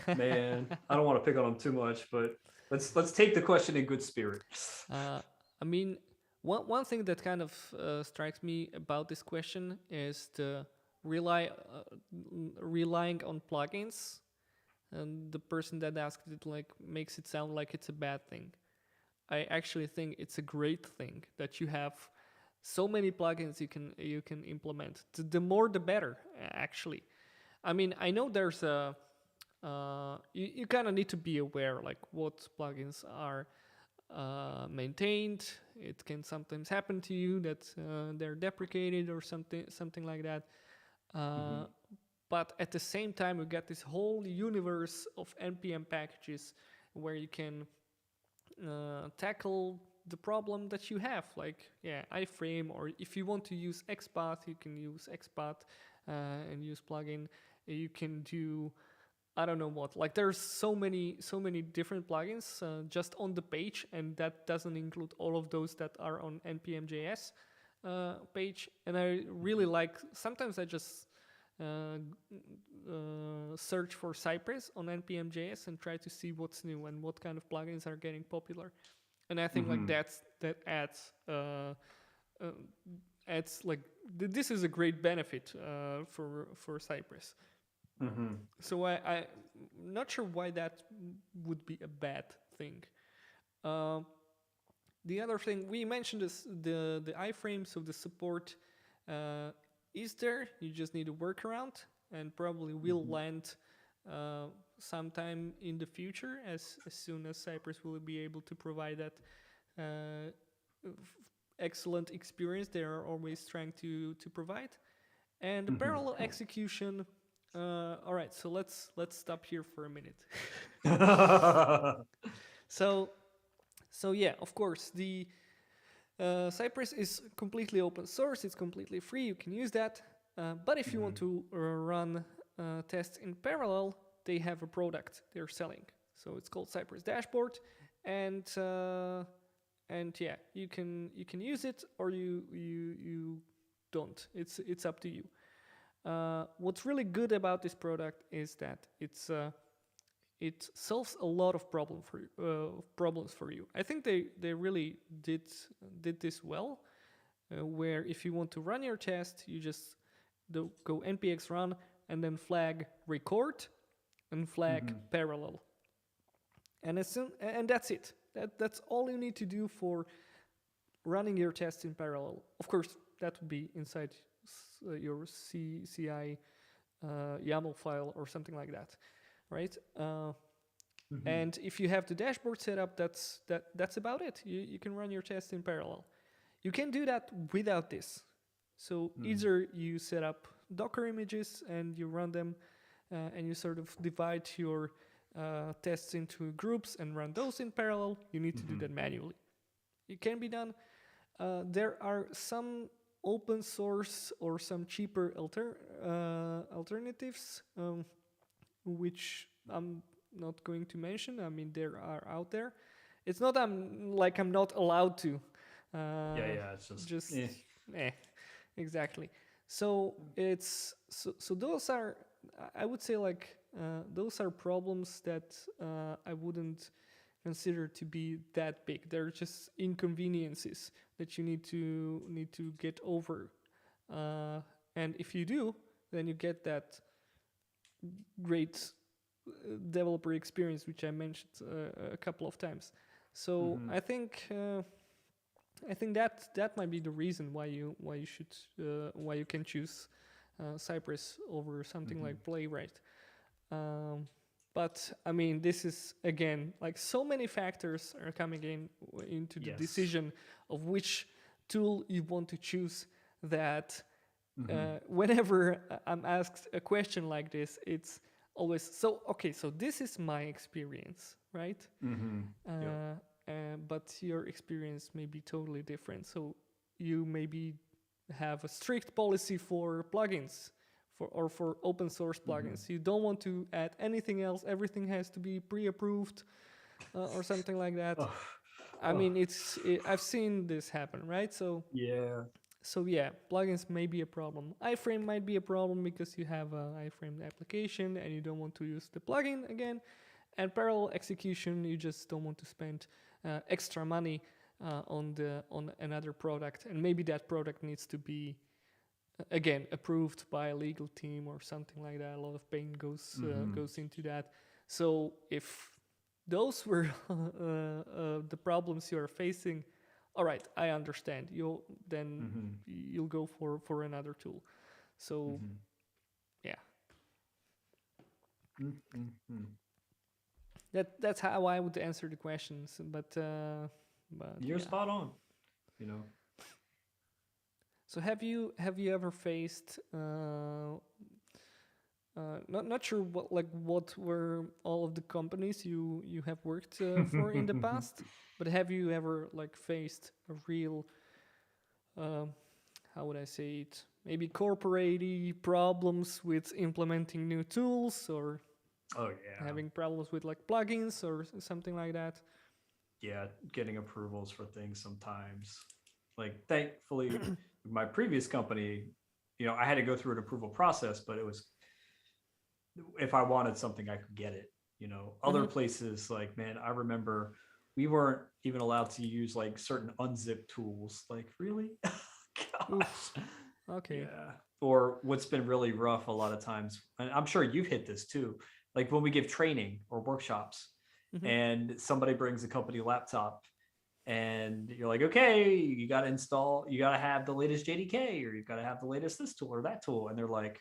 Man, I don't want to pick on him too much, but let's take the question in good spirit. I mean, one thing that kind of strikes me about this question is the relying on plugins. And the person that asked it like makes it sound like it's a bad thing. I actually think it's a great thing that you have so many plugins you can implement. The more the better, actually. I mean, I know there's you kind of need to be aware like what plugins are maintained. It can sometimes happen to you that they're deprecated or something like that. But at the same time, you get this whole universe of NPM packages where you can tackle the problem that you have. Like, iframe, or if you want to use XPath, you can use XPath and use plugin. You can do, I don't know what. Like, there's so many different plugins just on the page, and that doesn't include all of those that are on npm.js page. And I really like. Sometimes I just search for Cypress on npm.js and try to see what's new and what kind of plugins are getting popular. And I think like that adds like this is a great benefit for Cypress. So I'm not sure why that would be a bad thing. The other thing we mentioned is the iframe, so the support is there. You just need a workaround, and probably will land sometime in the future as soon as Cypress will be able to provide that excellent experience they are always trying to provide. And the parallel execution. All right, so let's stop here for a minute. So yeah, of course, the Cypress is completely open source. It's completely free. You can use that. But if you want to run tests in parallel, they have a product they're selling. So it's called Cypress Dashboard, and yeah, you can use it or you don't. It's up to you. What's really good about this product is that it solves a lot of problems for you. I think they really did this well. Where if you want to run your test, you just go npx run and then flag record and flag parallel, and that's it. That's all you need to do for running your test in parallel. Of course, that would be inside your CI YAML file or something like that, right? Mhm. And if you have the dashboard set up, that's about it. You can run your tests in parallel. You can do that without this. So either you set up Docker images and you run them, and you sort of divide your tests into groups and run those in parallel. You need to do that manually. It can be done. There are some open source or some cheaper alternatives, which I'm not going to mention. I mean, there are out there. It's not I'm not allowed to. Yeah, it's just Exactly. So it's so those are, I would say, those are problems that I wouldn't consider to be that big. They're just inconveniences that you need to get over. And if you do, then you get that great developer experience, which I mentioned a couple of times. So I think that might be the reason why you can choose Cypress over something like Playwright. But I mean, this is again, like, so many factors are coming into the decision of which tool you want to choose, that whenever I'm asked a question like this, it's always so this is my experience, right? But your experience may be totally different. So you maybe have a strict policy for plugins, for open source plugins. You don't want to add anything else. Everything has to be pre-approved or something like that. I mean, I've seen this happen, right? So yeah, plugins may be a problem. Iframe might be a problem because you have an iframe application and you don't want to use the plugin again. And parallel execution, you just don't want to spend extra money on another product, and maybe that product needs to be again approved by a legal team or something like that. A lot of pain goes into that. So if those were the problems you are facing, all right, I understand. You'll go for another tool. So yeah. That's how I would answer the questions, but you're spot on, you know. So have you ever faced not sure what were all of the companies you have worked for in the past, but have you ever faced a real how would I say it, maybe corporate problems with implementing new tools, or having problems with plugins or something like that? Yeah, getting approvals for things sometimes. Thankfully, my previous company, I had to go through an approval process, but it was, if I wanted something, I could get it. Other places, man, I remember we weren't even allowed to use certain unzip tools. Really? Gosh. Okay. Yeah. Or what's been really rough a lot of times, and I'm sure you've hit this too, when we give training or workshops and somebody brings a company laptop and you're like, okay, you got to have the latest JDK, or you've got to have the latest this tool or that tool. And they're like,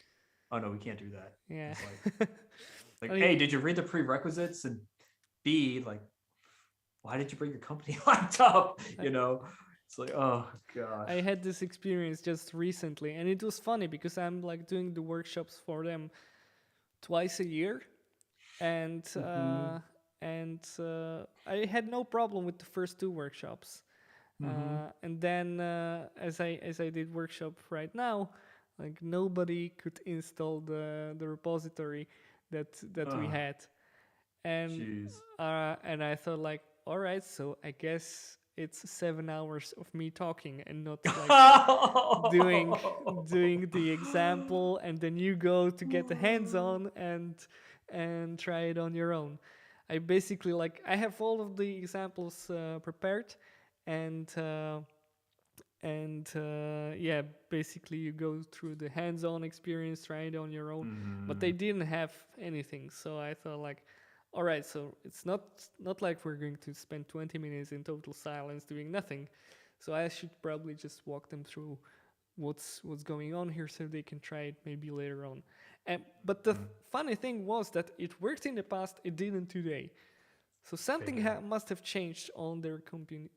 oh no, we can't do that. Yeah. It's hey, did you read the prerequisites? And B, why did you bring your company laptop? It's oh gosh. I had this experience just recently, and it was funny because I'm doing the workshops for them twice a year, and I had no problem with the first two workshops, and then as I did workshop right now, nobody could install the repository that we had, and I thought all right, so I guess it's 7 hours of me talking and not doing the example, and then you go to get the hands-on and try it on your own. I basically I have all of the examples prepared, and basically you go through the hands-on experience, try it on your own, but they didn't have anything. So I thought all right, so it's not like we're going to spend 20 minutes in total silence doing nothing. So I should probably just walk them through what's going on here so they can try it maybe later on. And but the funny thing was that it worked in the past, it didn't today. So something must have changed on their company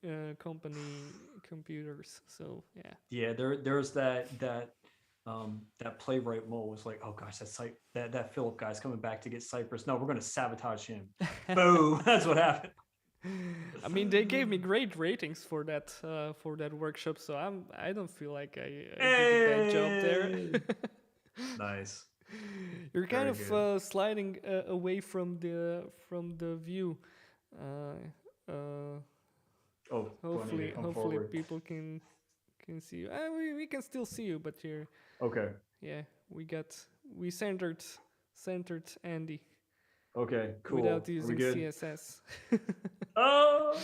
computers. So yeah. Yeah, there's that Playwright mole was like, oh gosh, that Philip guy's coming back to get Cypress. No, we're gonna sabotage him. Boom, that's what happened. I mean, they gave me great ratings for that workshop, so I don't feel like I did a bad job there. Nice. You're kind Very of good. sliding away from the view. Uh, Oh, do I need to come hopefully forward? people can see you. We can still see you, but you're Okay. yeah. We centered Andy Okay. without Cool. Are we using good? CSS. Oh.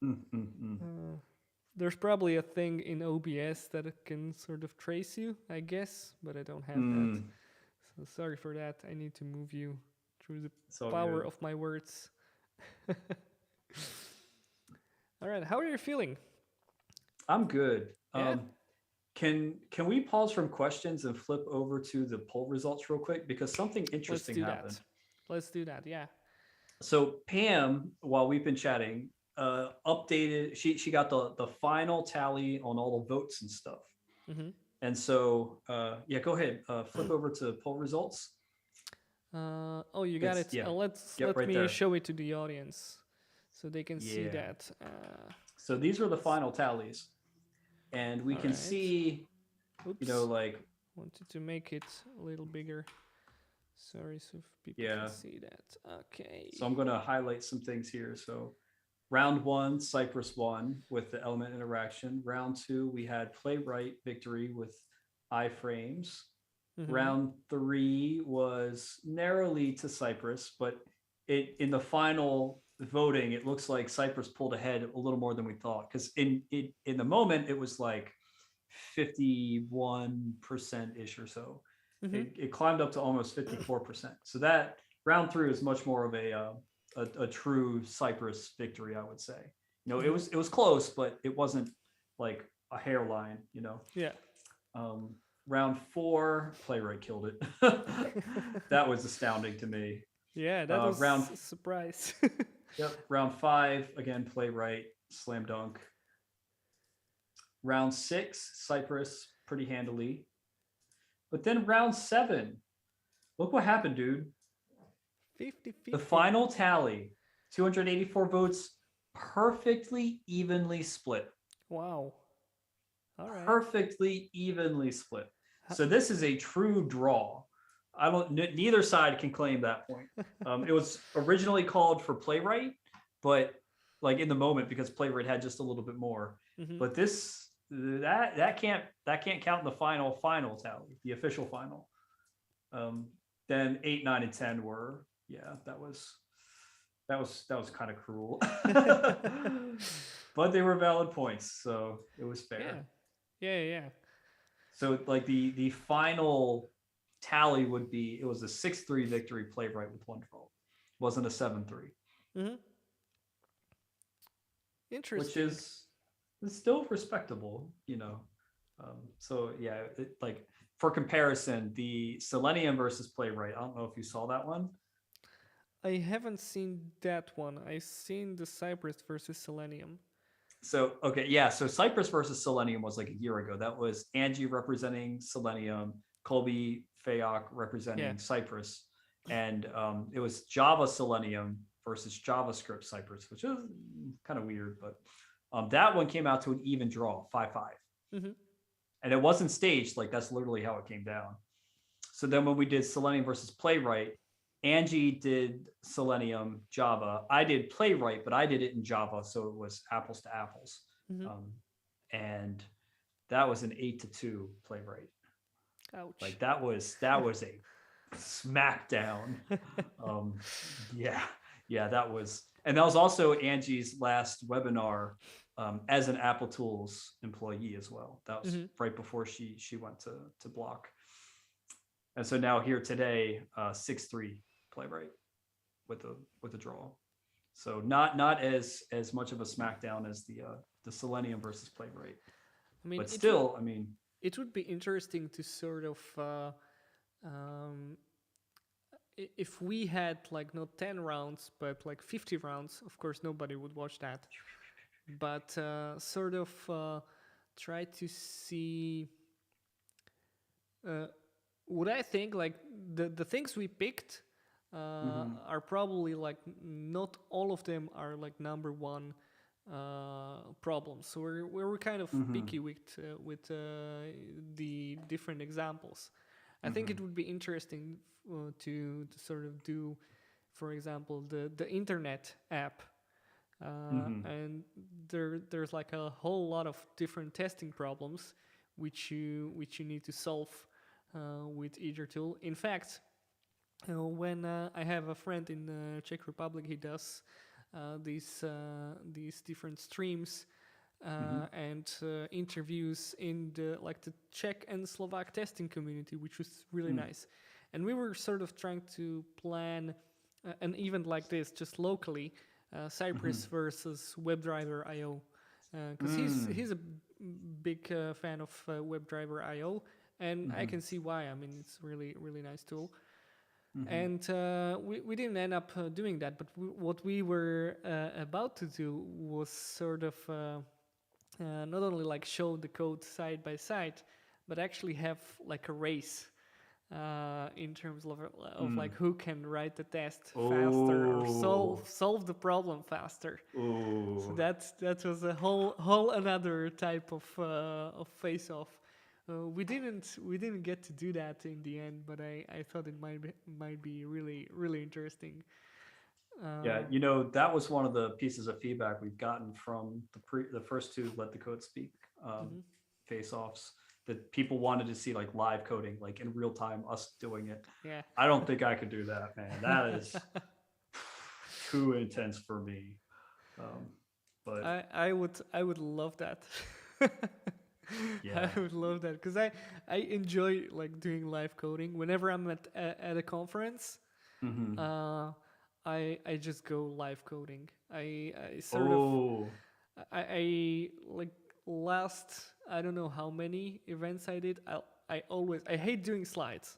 Mm. There's probably a thing in OBS that it can sort of trace you, I guess, but I don't have that. So sorry for that. I need to move you through the It's all power good. of my words. All right, how are you feeling? I'm good. Yeah. Can we pause from questions and flip over to the poll results real quick because something interesting happened. Let's do that. Yeah. So Pam, while we've been chatting, updated. She got the final tally on all the votes and stuff. Mm-hmm. And so yeah, go ahead. Flip over to poll results. Oh, you got it. Yeah. Let right me there. show it to the audience so they can see that. So these are the final tallies, and we can see. Oops. You know, like wanted to make it a little bigger. Sorry, so people can see that. Okay. So I'm going to highlight some things here. So round 1, Cypress won with the element interaction. Round 2, we had Playwright victory with iframes. Round 3 was narrowly to Cypress, but in the final voting, it looks like Cypress pulled ahead a little more than we thought. Because in the moment, it was like 51% ish or so. It climbed up to almost 54%. So that round 3 is much more of a true Cypress victory, I would say. You know, it was close, but it wasn't like a hairline. You know. Yeah. Round 4, Playwright killed it. That was astounding to me. Yeah, that was a surprise. Yep. Round 5, again, Playwright, slam dunk. Round 6, Cypress, pretty handily. But then round 7, look what happened, dude. 50-50. The final tally, 284 votes, perfectly evenly split. Wow. All right. Perfectly evenly split. So this is a true draw. Neither side can claim that point. It was originally called for Playwright, but like in the moment because Playwright had just a little bit more. But that can't count in the final tally, the official final. Then 8, 9, and 10 were that was kind of cruel. But they were valid points, so it was fair. Yeah. So like the final tally would be, it was a 6-3 victory Playwright with 1 draw. It wasn't a 7-3. Interesting. Which is still respectable, you know. So yeah, like for comparison, the Selenium versus Playwright, I don't know if you saw that one. I haven't seen that one. I've seen the Cypress versus Selenium. So, okay, yeah. So Cypress versus Selenium was like a year ago. That was Angie representing Selenium, Colby Fayok representing Cypress. And it was Java Selenium versus JavaScript Cypress, which is kind of weird. But that one came out to an even draw, 5-5. And it wasn't staged. Like, that's literally how it came down. So then when we did Selenium versus Playwright, Angie did Selenium, Java. I did Playwright, but I did it in Java, so it was apples to apples. And that was an 8-2 Playwright. Ouch! Like that was a smackdown. That was, and that was also Angie's last webinar as an Apple Tools employee as well. That was right before she went to Block. And so now here today, 6-3 Playwright with a draw. So not as much of a smackdown as the Selenium versus Playwright. I mean, but still, I mean, it would be interesting to sort of um, if we had like not 10 rounds but like 50 rounds. Of course nobody would watch that, but sort of try to see what I think. Like the things we picked are probably like not all of them are like number one problems. So we're kind of picky with the different examples. I think it would be interesting to sort of do, for example, the internet app, and there's like a whole lot of different testing problems which you need to solve with either tool. In fact, when I have a friend in the Czech Republic, he does these different streams and interviews in the Czech and Slovak testing community, which was really nice. And we were sort of trying to plan an event like this just locally, Cypress versus WebDriver IO, because he's a big fan of WebDriver IO, and I can see why. I mean, it's really nice tool. And we didn't end up doing that, but what we were about to do was sort of not only like show the code side by side, but actually have like a race in terms of like who can write the test faster or solve the problem faster. So that was a whole another type of face-off. We didn't get to do that in the end, but I thought it might be really interesting. Yeah, that was one of the pieces of feedback we've gotten from the first two Let the Code Speak face-offs, that people wanted to see like live coding, like in real time, us doing it. Yeah. I don't think I could do that, man. That is too intense for me. But I would love that. Yeah. I would love that because I enjoy like doing live coding whenever I'm at a conference. I just go live coding. I sort of I like last, I don't know how many events I did. I hate doing slides.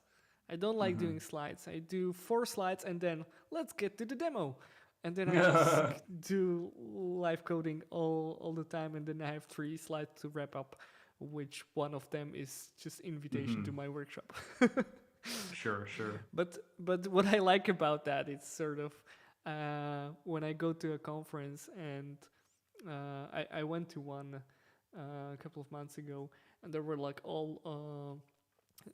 I don't like doing slides. I do 4 slides and then let's get to the demo. And then I just do live coding all the time, and then I have 3 slides to wrap up, which one of them is just invitation to my workshop. Sure. But what I like about that is sort of when I go to a conference, and I went to one a couple of months ago, and there were like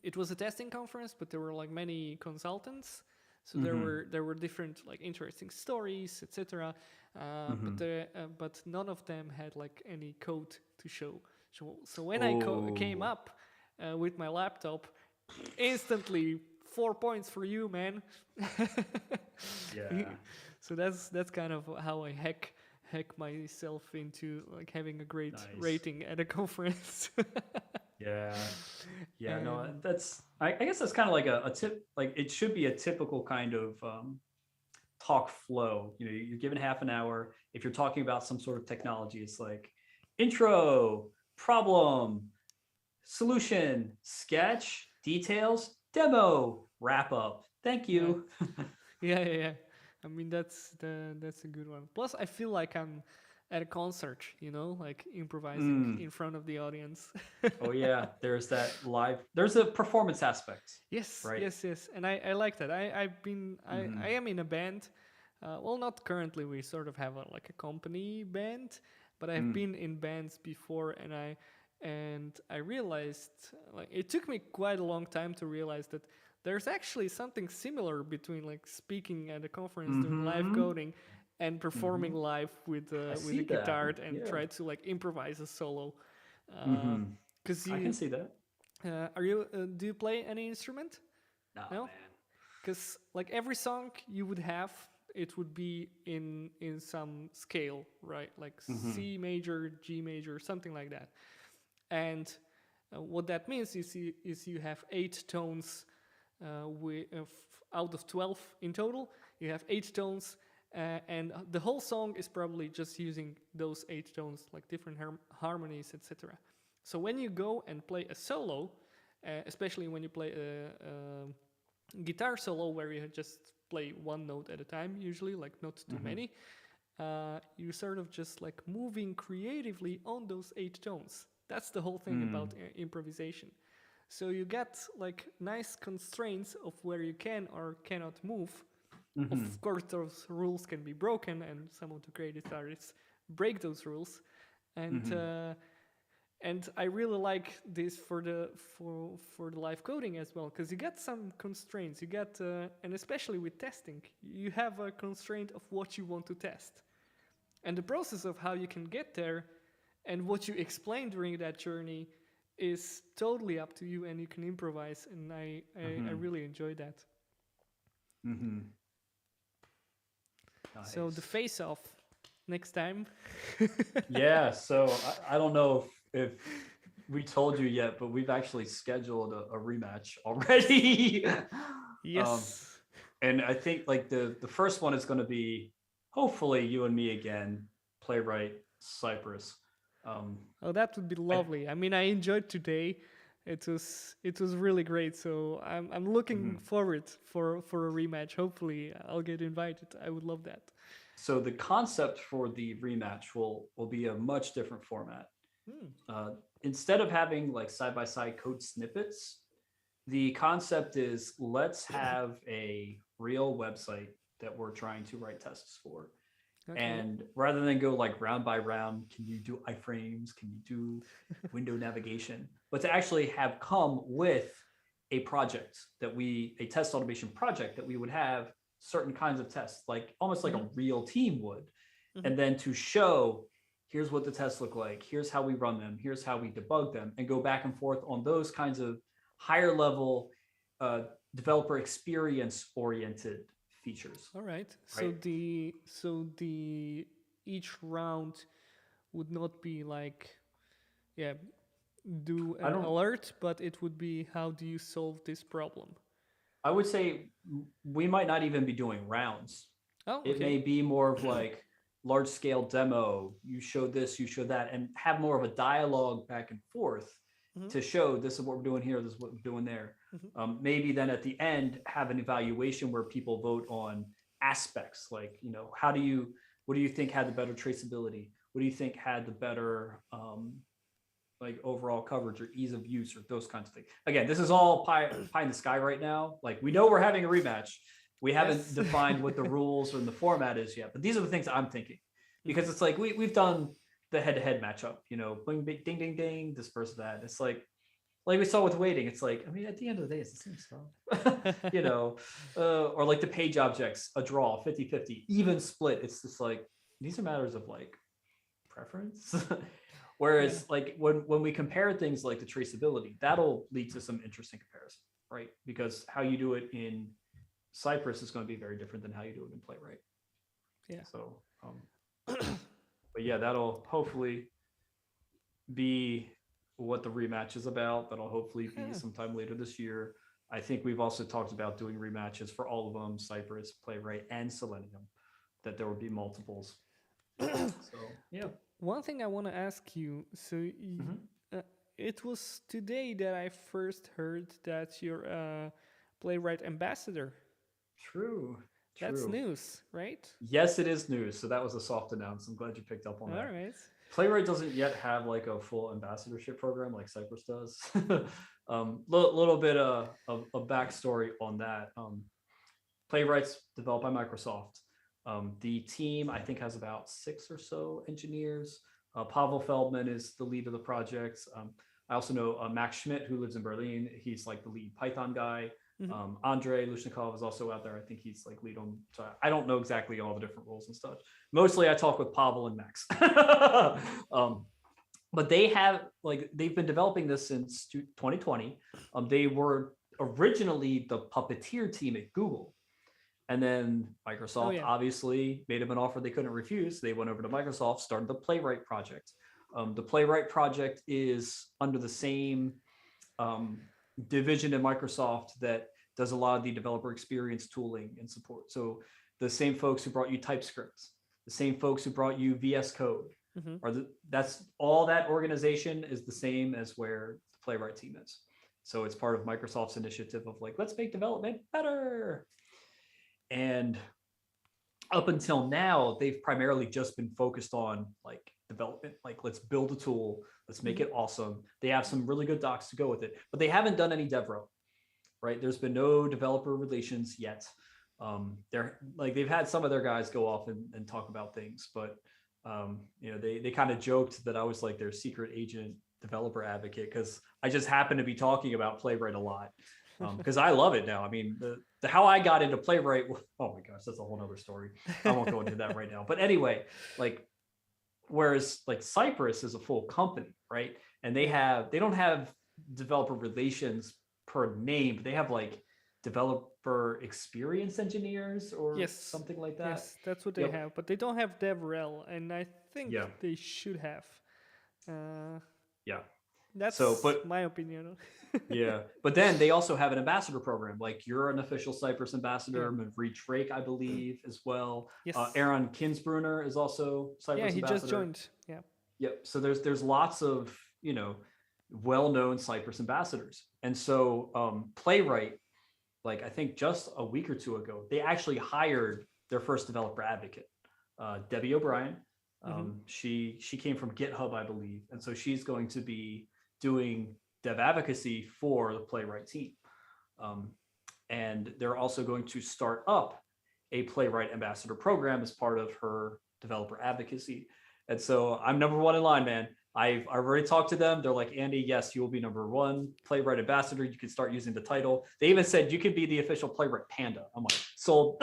it was a testing conference, but there were like many consultants. So there were different like interesting stories, etc. But none of them had like any code to show. So when I came up with my laptop, instantly 4 points for you, man. Yeah. So that's kind of how I hack myself into like having a great rating at a conference. Yeah. No, that's. I guess that's kind of like a tip. Like it should be a typical kind of talk flow. You're given half an hour. If you're talking about some sort of technology, it's like intro, problem, solution, sketch, details, demo, wrap up. Thank you. Yeah. I mean that's a good one. Plus, I feel like I'm at a concert, like improvising in front of the audience. Oh yeah, there's that live. There's a performance aspect. Yes, right? yes, and I like that. I am in a band. Well, not currently. We sort of have like a company band, but I've been in bands before, and I realized like it took me quite a long time to realize that there's actually something similar between like speaking at a conference, doing live coding, and performing live with a guitar and try to like improvise a solo. Because I can see that. Do you play any instrument? No, No? man. Because like every song you would have, it would be in some scale, right? Like C major, G major, something like that. And what that means is you have 8 tones out of 12 in total. You have 8 tones, and the whole song is probably just using those 8 tones, like different harmonies, etc. So when you go and play a solo, especially when you play a guitar solo where you just play one note at a time, usually, like not too many, you sort of just like moving creatively on those 8 tones. That's the whole thing about improvisation. So you get like nice constraints of where you can or cannot move. Of course, those rules can be broken, and some of the greatest artists break those rules. And I really like this for the live coding as well, because you get some constraints. You get and especially with testing, you have a constraint of what you want to test, and the process of how you can get there, and what you explain during that journey is totally up to you, and you can improvise. And I really enjoy that. Nice. So the face-off next time. Yeah, so I don't know if we told you yet, but we've actually scheduled a rematch already. Yes. And I think like the first one is going to be hopefully you and me again, Playwright, Cypress. Oh, that would be lovely. I mean, I enjoyed today. It was really great. So I'm looking forward for a rematch. Hopefully, I'll get invited. I would love that. So the concept for the rematch will be a much different format. Instead of having like side-by-side code snippets, the concept is let's have a real website that we're trying to write tests for. Okay. And rather than go like round by round, can you do iframes? Can you do window navigation? But to actually have come with a project a test automation project that we would have certain kinds of tests, like almost like a real team would. And then to show, here's what the tests look like, here's how we run them, here's how we debug them, and go back and forth on those kinds of higher level developer experience oriented features. All right. So the each round would not be like do an alert, but it would be how do you solve this problem? I would say we might not even be doing rounds. Oh, okay. It may be more of like large scale demo. You show this, you show that, and have more of a dialogue back and forth to show this is what we're doing here, this is what we're doing there. Maybe then at the end have an evaluation where people vote on aspects like, you know, what do you think had the better traceability? What do you think had the better like overall coverage or ease of use or those kinds of things? Again, this is all pie in the sky right now. Like we know we're having a rematch. We haven't defined what the rules or the format is yet, but these are the things I'm thinking, because it's like we've done the head-to-head matchup, you know, bling, bing, ding, ding, ding, this versus that. It's like we saw with waiting. It's like, I mean, at the end of the day, it's the same stuff, you know, or like the page objects, a draw, 50-50, even split. It's just like, these are matters of like preference. Whereas like when we compare things like the traceability, that'll lead to some interesting comparison, right? Because how you do it in Cypress is going to be very different than how you do it in Playwright. Yeah. So, but yeah, that'll hopefully be what the rematch is about. That'll hopefully be sometime later this year. I think we've also talked about doing rematches for all of them, Cypress, Playwright, and Selenium, that there will be multiples. So, yeah. One thing I want to ask you, so it was today that I first heard that you're a Playwright ambassador. True. That's news, right? Yes, it is news. So that was a soft announce. I'm glad you picked up on that. All right. Playwright doesn't yet have like a full ambassadorship program like Cypress does. Little bit of a backstory on that. Playwright's developed by Microsoft. The team, I think, has about 6 or so engineers. Pavel Feldman is the lead of the project. I also know Max Schmidt, who lives in Berlin. He's like the lead Python guy. Andrei Lushnikov is also out there. I think he's like lead on. So I don't know exactly all the different roles and stuff. Mostly I talk with Pavel and Max. But they've been developing this since 2020. They were originally the Puppeteer team at Google. And then Microsoft obviously made them an offer they couldn't refuse. They went over to Microsoft, started the Playwright project. The Playwright project is under the same division in Microsoft that does a lot of the developer experience tooling and support. So the same folks who brought you TypeScript, the same folks who brought you VS Code, Mm-hmm. That's all that organization is the same as where the Playwright team is. So it's part of Microsoft's initiative of like, let's make development better. And up until now, they've primarily just been focused on like development, like let's build a tool, let's make it awesome. They have some really good docs to go with it, but they haven't done any DevRel, right? There's been no developer relations yet. They've had some of their guys go off and talk about things, but they kind of joked that I was like their secret agent developer advocate because I just happen to be talking about Playwright a lot because I love it now. I mean, the how I got into Playwright. Oh my gosh, that's a whole nother story. I won't go into that right now. But anyway, like, whereas like Cypress is a full company, right? And they don't have developer relations per name, but they have like developer experience engineers or something like that. Yes, that's what they have, but they don't have DevRel, and I think they should have. That's my opinion. Yeah, but then they also have an ambassador program. Like you're an official Cypress ambassador. Mavri Drake, I believe, as well. Yes. Aaron Kinsbrunner is also Cypress ambassador. Yeah, he just joined. Yeah. Yep. So there's lots of well-known Cypress ambassadors, and so Playwright, like I think just a week or two ago, they actually hired their first developer advocate, Debbie O'Brien. She came from GitHub, I believe, and so she's going to be doing dev advocacy for the Playwright team. And they're also going to start up a Playwright ambassador program as part of her developer advocacy. And so I'm number one in line, man. I've already talked to them. They're like, Andy, yes, you will be number one Playwright ambassador. You can start using the title. They even said you could be the official Playwright panda. I'm like, sold.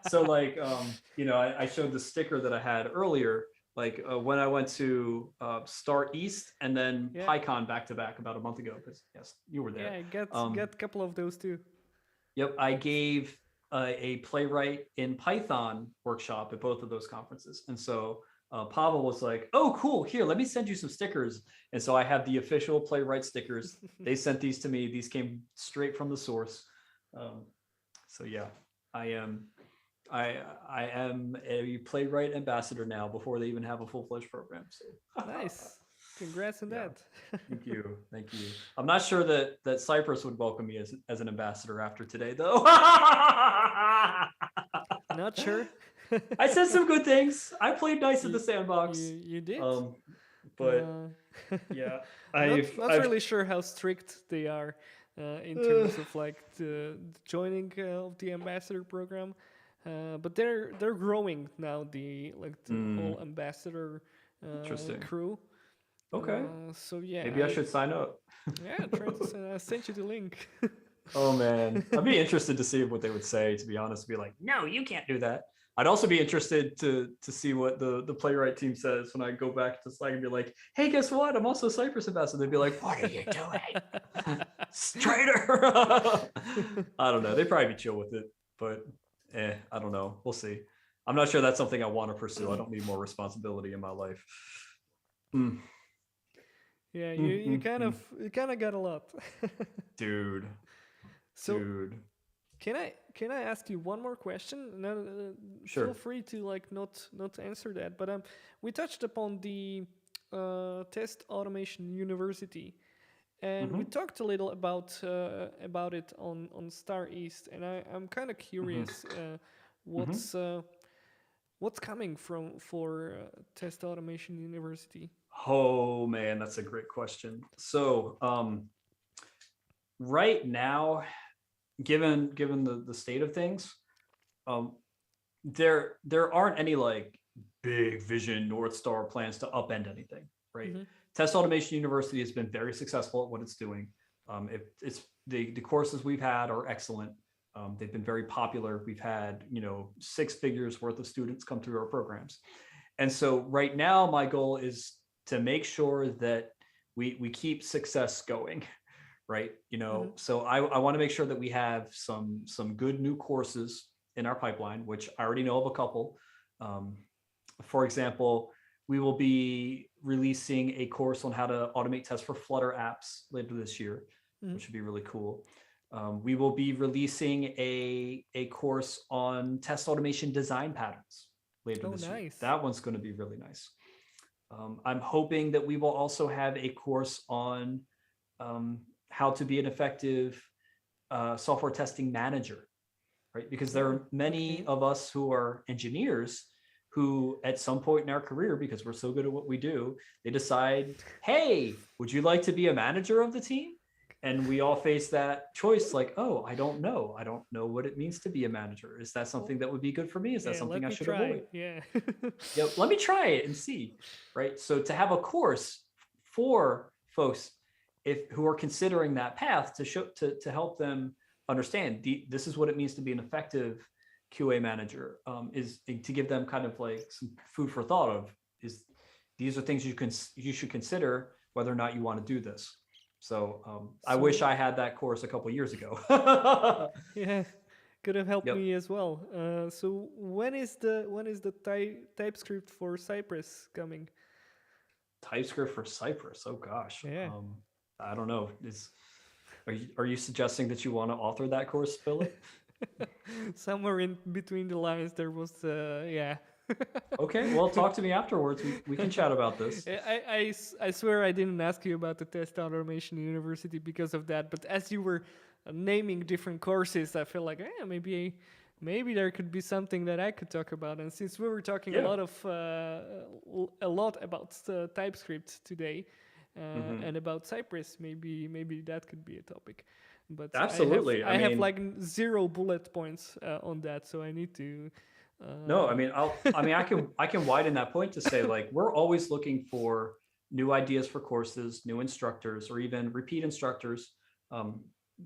So like, I showed the sticker that I had earlier. Like when I went to Start East and then PyCon back to back about a month ago, because yes, you were there. Yeah, I got a couple of those too. Yep, I gave a Playwright in Python workshop at both of those conferences. And so Pavel was like, oh, cool, here, let me send you some stickers. And so I have the official Playwright stickers. They sent these to me. These came straight from the source. So yeah, I am a Playwright ambassador now before they even have a full-fledged program. So nice. Congrats on that. Thank you. I'm not sure that Cypress would welcome me as an ambassador after today, though. Not sure. I said some good things. I played nice in the sandbox. You did. But yeah, I'm not really sure how strict they are in terms of like the joining of the ambassador program. But they're growing now. The whole ambassador crew. Okay. So yeah, maybe I should sign up. Yeah, try to send you the link. Oh man, I'd be interested to see what they would say. To be honest, be like, no, you can't do that. I'd also be interested to see what the Playwright team says when I go back to Slack and be like, hey, guess what? I'm also a Cypress ambassador. They'd be like, what are you doing? Traitor. I don't know. They'd probably be chill with it, but I don't know. We'll see. I'm not sure that's something I want to pursue. I don't need more responsibility in my life. Yeah, you kind of got a lot. Dude. Can I ask you one more question? No, sure. Feel free to like not answer that. But we touched upon the Test Automation University, and we talked a little about it on Star East, and I'm kind of curious what's coming for Test Automation University. Oh man, that's a great question. So right now, given the state of things, there aren't any like big vision North Star plans to upend anything, right? Test Automation University has been very successful at what it's doing. It's the courses we've had are excellent. They've been very popular. We've had 6 figures worth of students come through our programs, and so right now my goal is to make sure that we keep success going, right? So I want to make sure that we have some good new courses in our pipeline, which I already know of a couple. For example, we will be releasing a course on how to automate tests for Flutter apps later this year, which would be really cool. We will be releasing a course on test automation design patterns, later Oh, this year. nice. That one's going to be really nice. I'm hoping that we will also have a course on how to be an effective software testing manager, right? Because there are many of us who are engineers who at some point in our career, because we're so good at what we do, they decide, hey, would you like to be a manager of the team? And we all face that choice like, oh, I don't know. I don't know what it means to be a manager. Is that something that would be good for me? Is that something I should avoid? Yeah. Yeah, let me try it and see, right? So to have a course for folks who are considering that path to help them understand this is what it means to be an effective QA manager, is to give them kind of like some food for thought of these are things you should consider whether or not you want to do this. So I wish I had that course a couple years ago. Yeah, could have helped Yep. me as well. So when is the TypeScript for Cypress coming? TypeScript for Cypress. Oh gosh. Yeah. I don't know. Are you suggesting that you want to author that course, Philip? Somewhere in between the lines there was yeah. Okay, well, talk to me afterwards. We can chat about this. I swear I didn't ask you about the test automation university because of that, but as you were naming different courses, I feel like maybe there could be something that I could talk about. And since we were talking a lot about TypeScript today and about Cypress, maybe that could be a topic. But absolutely, I have like 0 bullet points on that, so I need to. No, I mean, I can widen that point to say like we're always looking for new ideas for courses, new instructors, or even repeat instructors,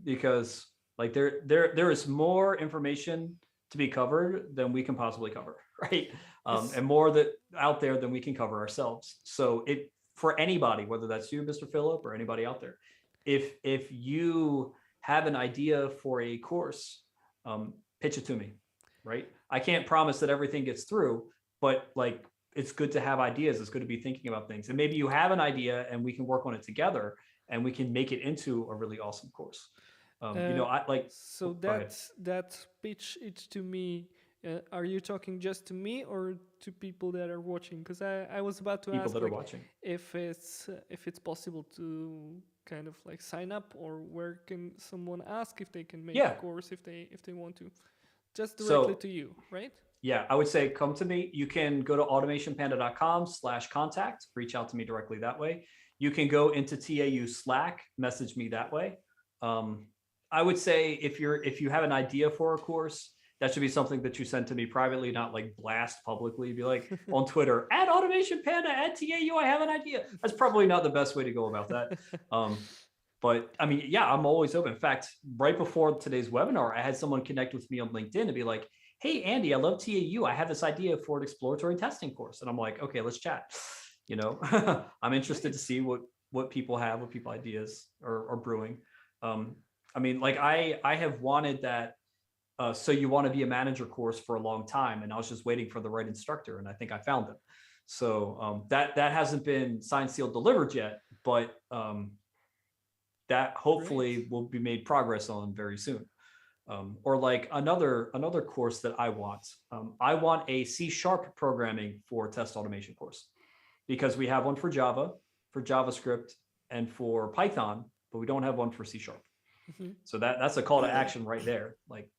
because like there is more information to be covered than we can possibly cover, right? And more that out there than we can cover ourselves. So for anybody, whether that's you, Mr. Phillip, or anybody out there, if you have an idea for a course, pitch it to me, right? I can't promise that everything gets through, but like it's good to have ideas. It's good to be thinking about things. And maybe you have an idea and we can work on it together and we can make it into a really awesome course. I like. So that pitch it to me. Are you talking just to me or to people that are watching? Because I was about to People ask that are watching. if it's possible to kind of like sign up, or where can someone ask if they can make a course if they want to. Just directly to you, right? Yeah, I would say come to me. You can go to automationpanda.com/contact, reach out to me directly that way. You can go into TAU Slack, message me that way. I would say if you have an idea for a course, that should be something that you send to me privately, not like blast publicly. Be like on Twitter, @AutomationPanda, @TAU, I have an idea. That's probably not the best way to go about that. But I mean, yeah, I'm always open. In fact, right before today's webinar, I had someone connect with me on LinkedIn and be like, hey, Andy, I love TAU. I have this idea for an exploratory testing course. And I'm like, okay, let's chat. I'm interested to see what people have, what people ideas are brewing. I mean, like I have wanted that. So you want to be a manager course for a long time. And I was just waiting for the right instructor. And I think I found them. So that hasn't been signed, sealed, delivered yet. But that hopefully will be made progress on very soon. Or like another course that I want a C# programming for test automation course, because we have one for Java, for JavaScript, and for Python, but we don't have one for C#. Mm-hmm. So that's a call to action right there. Like,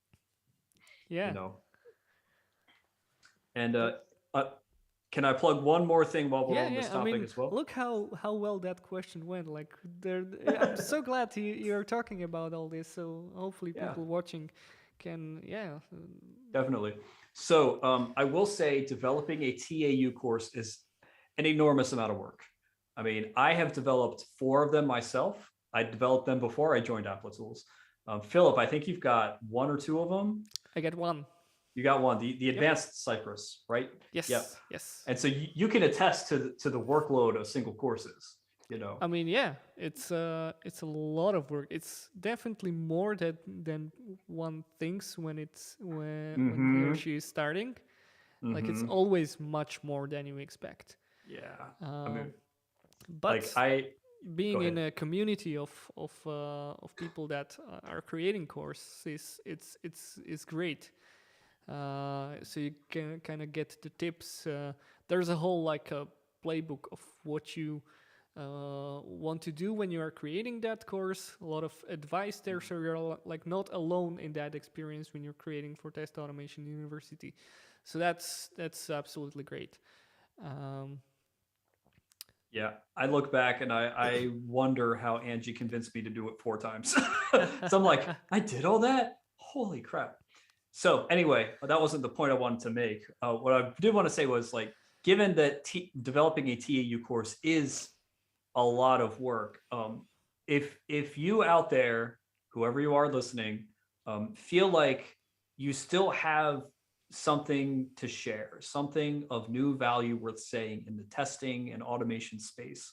and can I plug one more thing while we're on this topic as well? Look how well that question went. Like, I'm so glad you're talking about all this. So hopefully people watching can, Definitely. So I will say developing a TAU course is an enormous amount of work. I mean, I have developed 4 of them myself. I developed them before I joined Applitools. Philip, I think you've got 1 or 2 of them. I got 1. You got 1, the advanced Cypress, right? Yes. Yep. Yes. And so you can attest to the workload of single courses. I mean, it's a lot of work. It's definitely more than one thinks when he or she is starting. Mm-hmm. Like, it's always much more than you expect. Yeah. But being in a community of people that are creating courses, it's great. so you can kind of get the tips. There's a whole like a playbook of what you want to do when you are creating that course. A lot of advice there, so you're like not alone in that experience when you're creating for Test Automation University. So that's absolutely great. Yeah, I look back and I wonder how Angie convinced me to do it 4 times. So I'm like, I did all that? Holy crap. So anyway, that wasn't the point I wanted to make. What I did want to say was like, given that developing a TAU course is a lot of work, if you out there, whoever you are listening, feel like you still have something to share, something of new value worth saying in the testing and automation space,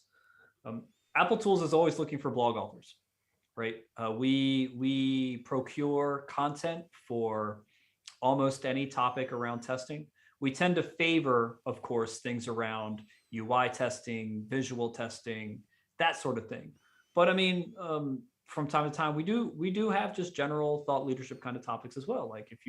Apple Tools is always looking for blog authors, right? We procure content for almost any topic around testing. We tend to favor, of course, things around UI testing, visual testing, that sort of thing. But I mean, from time to time, we do have just general thought leadership kind of topics as well. Like if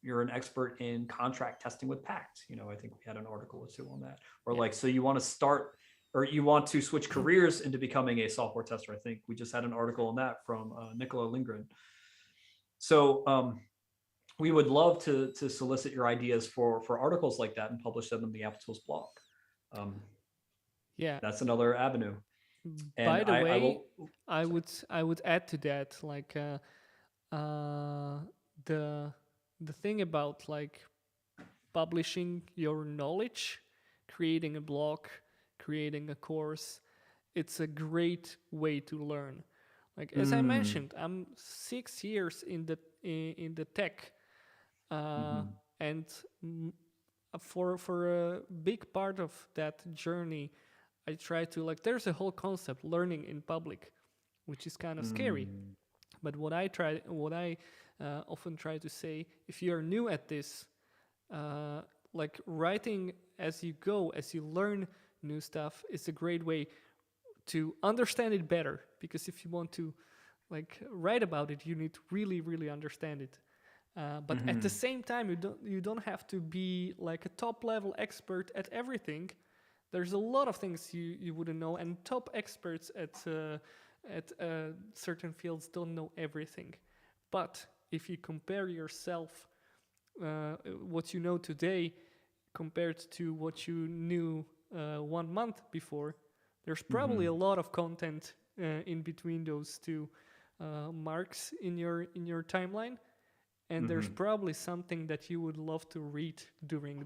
you're an expert in contract testing with Pact, I think we had an article or 2 on that. Or like, so you want to start, or you want to switch careers into becoming a software tester. I think we just had an article on that from Nicola Lindgren. So we would love to solicit your ideas for articles like that and publish them in the Apple Tools blog. That's another avenue. By the way, I would add to that, like the thing about like publishing your knowledge, creating a blog, creating a course, it's a great way to learn. Like as I mentioned, I'm 6 years in the tech, and for a big part of that journey, I try to like. There's a whole concept learning in public, which is kind of scary. But what I often try to say, if you are new at this, like writing as you go, as you learn new stuff, is a great way to understand it better. Because if you want to like write about it, you need to really, really understand it. But at the same time, you don't have to be like a top level expert at everything. There's a lot of things you wouldn't know, and top experts at certain fields don't know everything. But if you compare yourself, what you know today, compared to what you knew 1 month before, there's probably a lot of content in between those 2 marks in your timeline, and there's probably something that you would love to read during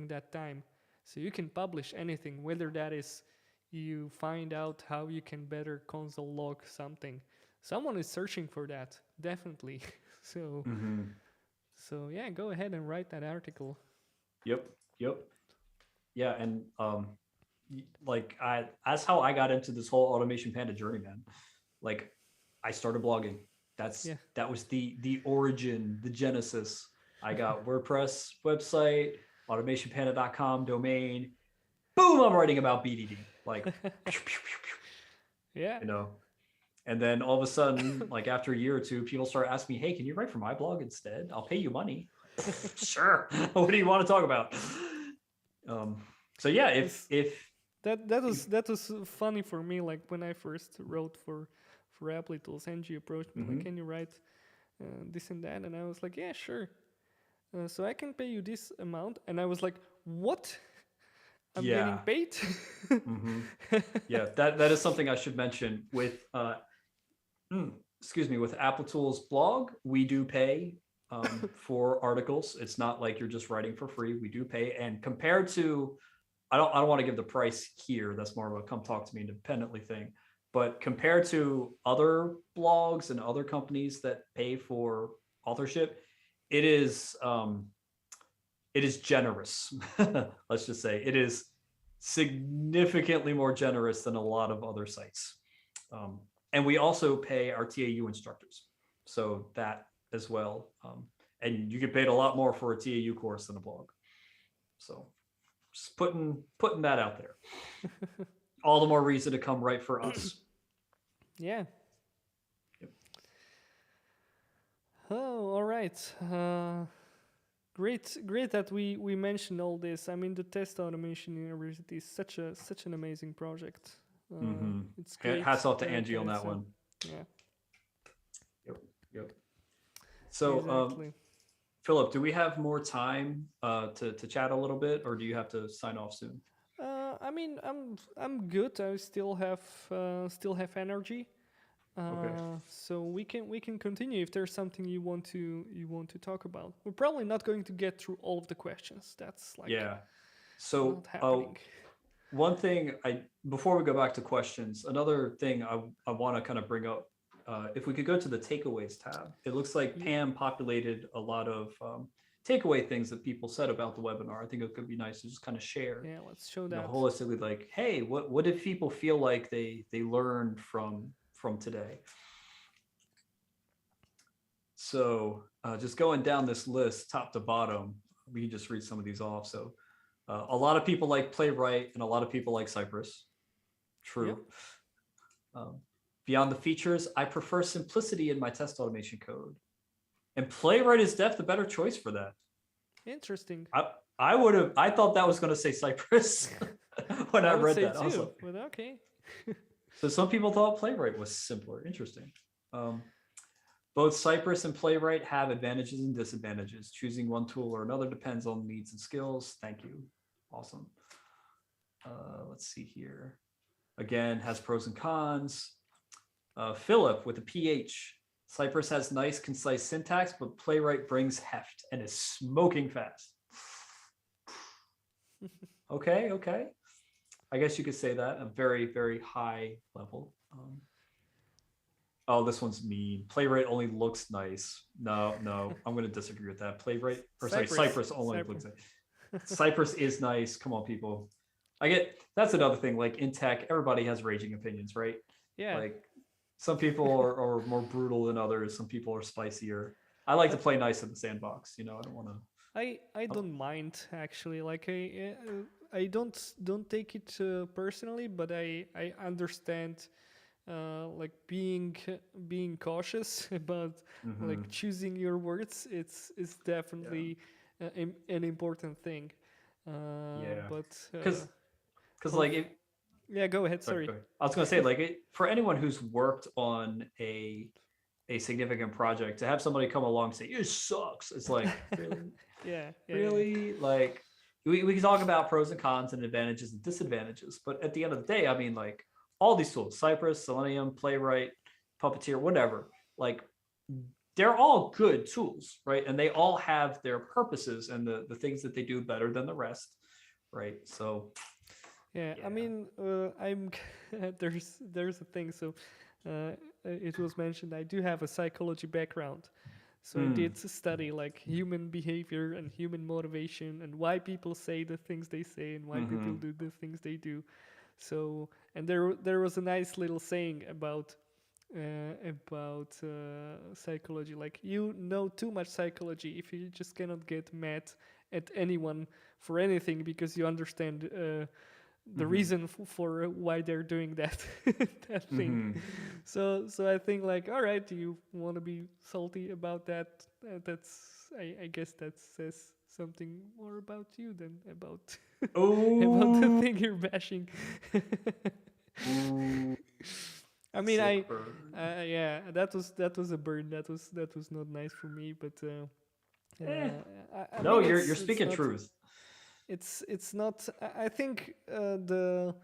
that time. So you can publish anything, whether that is you find out how you can better console log something. Someone is searching for that, definitely. So yeah, go ahead and write that article. Yep. Yeah, and like that's how I got into this whole Automation Panda journey, man. Like I started blogging. That was the origin, the genesis. I got WordPress website, automationpanda.com domain. Boom, I'm writing about BDD. Like, yeah. And then all of a sudden, like after a year or 2, people start asking me, hey, can you write for my blog instead? I'll pay you money. Sure. What do you want to talk about? So yeah, if that was funny for me. Like when I first wrote for Apple Tools, Angie approached me like, can you write this and that? And I was like, yeah, sure. So I can pay you this amount. And I was like, what? I'm getting paid? Yeah, that is something I should mention with with Apple Tools blog. We do pay for articles. It's not like you're just writing for free. We do pay, and compared to, I don't want to give the price here. That's more of a come talk to me independently thing. But compared to other blogs and other companies that pay for authorship, it is generous. Let's just say it is significantly more generous than a lot of other sites. And we also pay our TAU instructors, so that as well. And you get paid a lot more for a TAU course than a blog. So just putting that out there. All the more reason to come write for us. Yeah. Yep. Oh, all right. Great that we mentioned all this. I mean, the test automation university is such an amazing project. It's great. Hats off to that Angie on that so, one. yeah, Yep. So, exactly. Philip, do we have more time to chat a little bit, or do you have to sign off soon? I mean, I'm good. I still have energy. Okay. So we can continue if there's something you want to talk about. We're probably not going to get through all of the questions. That's like So, not happening. One thing before we go back to questions, another thing I want to kind of bring up, if we could go to the takeaways tab, it looks like Pam populated a lot of takeaway things that people said about the webinar. I think it could be nice to just kind of share. Yeah, let's show that. Holistically, like, hey, what did people feel like they learned from today? So just going down this list, top to bottom, we can just read some of these off. So a lot of people like Playwright and a lot of people like Cypress. True. Yep. Beyond the features, I prefer simplicity in my test automation code. And Playwright is definitely the better choice for that. Interesting. I thought that was going to say Cypress when I read that. Too, I was like, but okay. So some people thought Playwright was simpler. Interesting. Both Cypress and Playwright have advantages and disadvantages. Choosing one tool or another depends on needs and skills. Thank you. Awesome. Let's see here. Again, has pros and cons. Philip with a PH. Cypress has nice, concise syntax, but Playwright brings heft and is smoking fast. Okay. I guess you could say that, a very, very high level. Oh, this one's mean. Playwright only looks nice. No, I'm going to disagree with that. Playwright, or Cypress only looks nice. Cypress is nice. Come on, people. That's another thing. Like in tech, everybody has raging opinions, right? Yeah. Like some people are more brutal than others. Some people are spicier. I like to play nice in the sandbox. I don't want to. I don't mind actually. Like I don't take it personally, but I understand. Like being cautious about like choosing your words. It's definitely an important thing. But because like it. Yeah, go ahead. Sorry. I was going to say, like, for anyone who's worked on a significant project, to have somebody come along and say it sucks, it's like, really? Really? Yeah. Like, we can talk about pros and cons and advantages and disadvantages, but at the end of the day, I mean, like, all these tools, Cypress, Selenium, Playwright, Puppeteer, whatever, like, they're all good tools, right? And they all have their purposes and the things that they do better than the rest, right? So. Yeah, I mean, I'm there's a thing. So it was mentioned I do have a psychology background, so I did study like human behavior and human motivation and why people say the things they say and why people do the things they do. So and there was a nice little saying about psychology. Like, you know too much psychology if you just cannot get mad at anyone for anything because you understand the reason for why they're doing that that thing. So I think, like, all right, you want to be salty about that? That's I guess that says something more about you than about about the thing you're bashing. I mean, yeah, that was a burn. That was not nice for me, but no, you're speaking truth. It's not. I think there's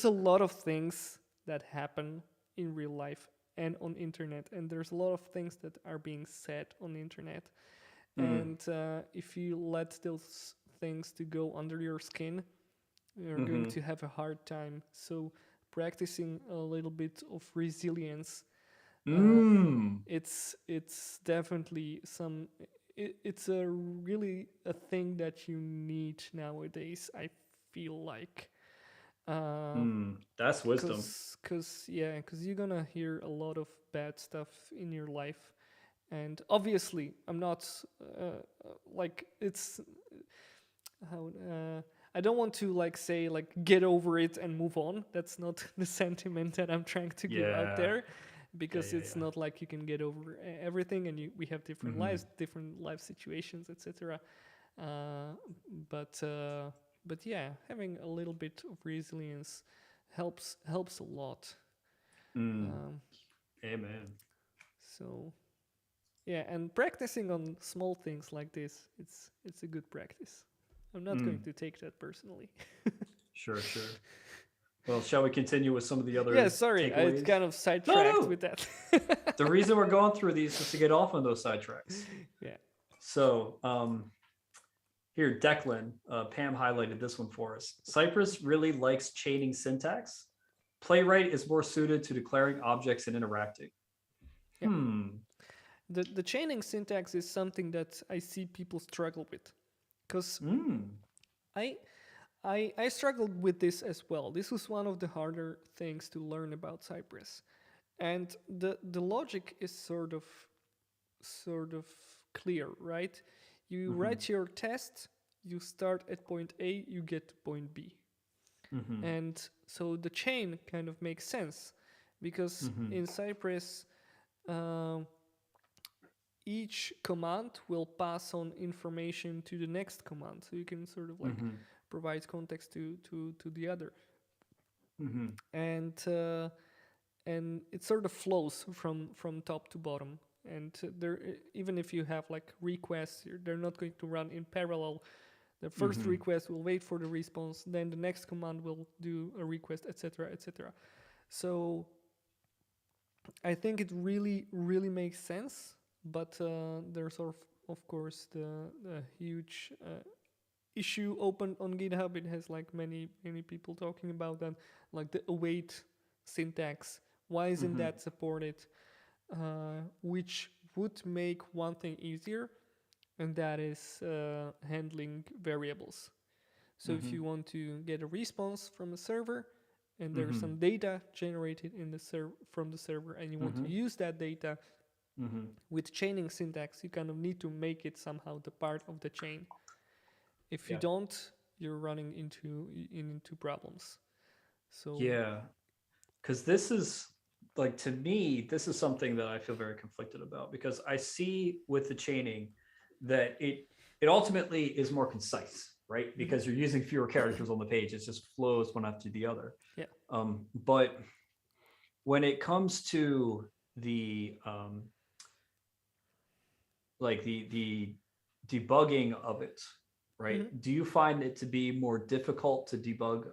a lot of things that happen in real life and on internet, and there's a lot of things that are being said on the internet, and if you let those things to go under your skin, you're going to have a hard time. So practicing a little bit of resilience, it's definitely some. It's a really a thing that you need nowadays, I feel like. That's wisdom. Because you're gonna hear a lot of bad stuff in your life, and obviously I'm not like it's how I don't want to like say like get over it and move on. That's not the sentiment that I'm trying to give out there. because Yeah. it's not like you can get over everything, and we have different lives, different life situations, etc. But yeah, having a little bit of resilience helps a lot. Amen. So yeah, and practicing on small things like this, it's a good practice. I'm not going to take that personally. Sure. Well, shall we continue with some of the other Yeah, sorry, I takeaways? kind of sidetracked with that. The reason we're going through these is to get off on those sidetracks. Yeah. So here, Declan, Pam highlighted this one for us. Cypress really likes chaining syntax. Playwright is more suited to declaring objects and interacting. Yeah. The chaining syntax is something that I see people struggle with, because I struggled with this as well. This was one of the harder things to learn about Cypress, and the logic is sort of clear, right? You write your test, you start at point A, you get to point B. And so the chain kind of makes sense, because in Cypress, each command will pass on information to the next command. So you can sort of like provide context to the other. And it sort of flows from top to bottom. And there, even if you have like requests, they're not going to run in parallel. The first request will wait for the response, then the next command will do a request, etc., etc. So I think it really, really makes sense. But there's of course the huge issue open on GitHub. It has like many people talking about that, like the await syntax. Why isn't that supported? Which would make one thing easier, and that is handling variables. So if you want to get a response from a server, and there's some data generated in the from the server, and you want to use that data, with chaining syntax, you kind of need to make it somehow the part of the chain. If you don't, you're running into problems. So yeah, because this is like, to me, this is something that I feel very conflicted about, because I see with the chaining that it ultimately is more concise, right? Because you're using fewer characters on the page. It just flows one after the other. Yeah. But when it comes to the like the debugging of it, right? Do you find it to be more difficult to debug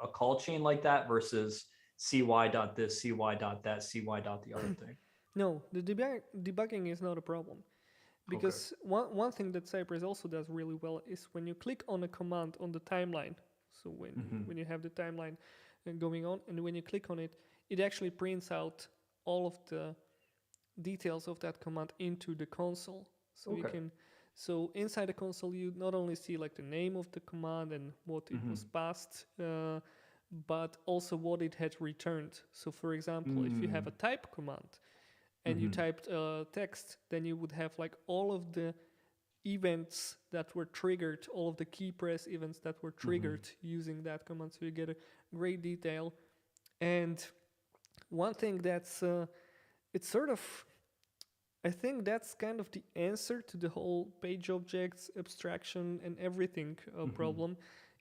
a call chain like that versus cy dot this, cy dot that, cy dot the other thing? No, the debugging is not a problem, because one thing that Cypress also does really well is when you click on a command on the timeline. So when you have the timeline going on, and when you click on it, it actually prints out all of the details of that command into the console. So you can, so inside the console, you not only see like the name of the command and what it was passed, but also what it had returned. So for example, if you have a type command and you typed text, then you would have like all of the events that were triggered, all of the key press events that were triggered using that command. So you get a great detail. And one thing that's it's sort of, I think that's kind of the answer to the whole page objects abstraction and everything problem,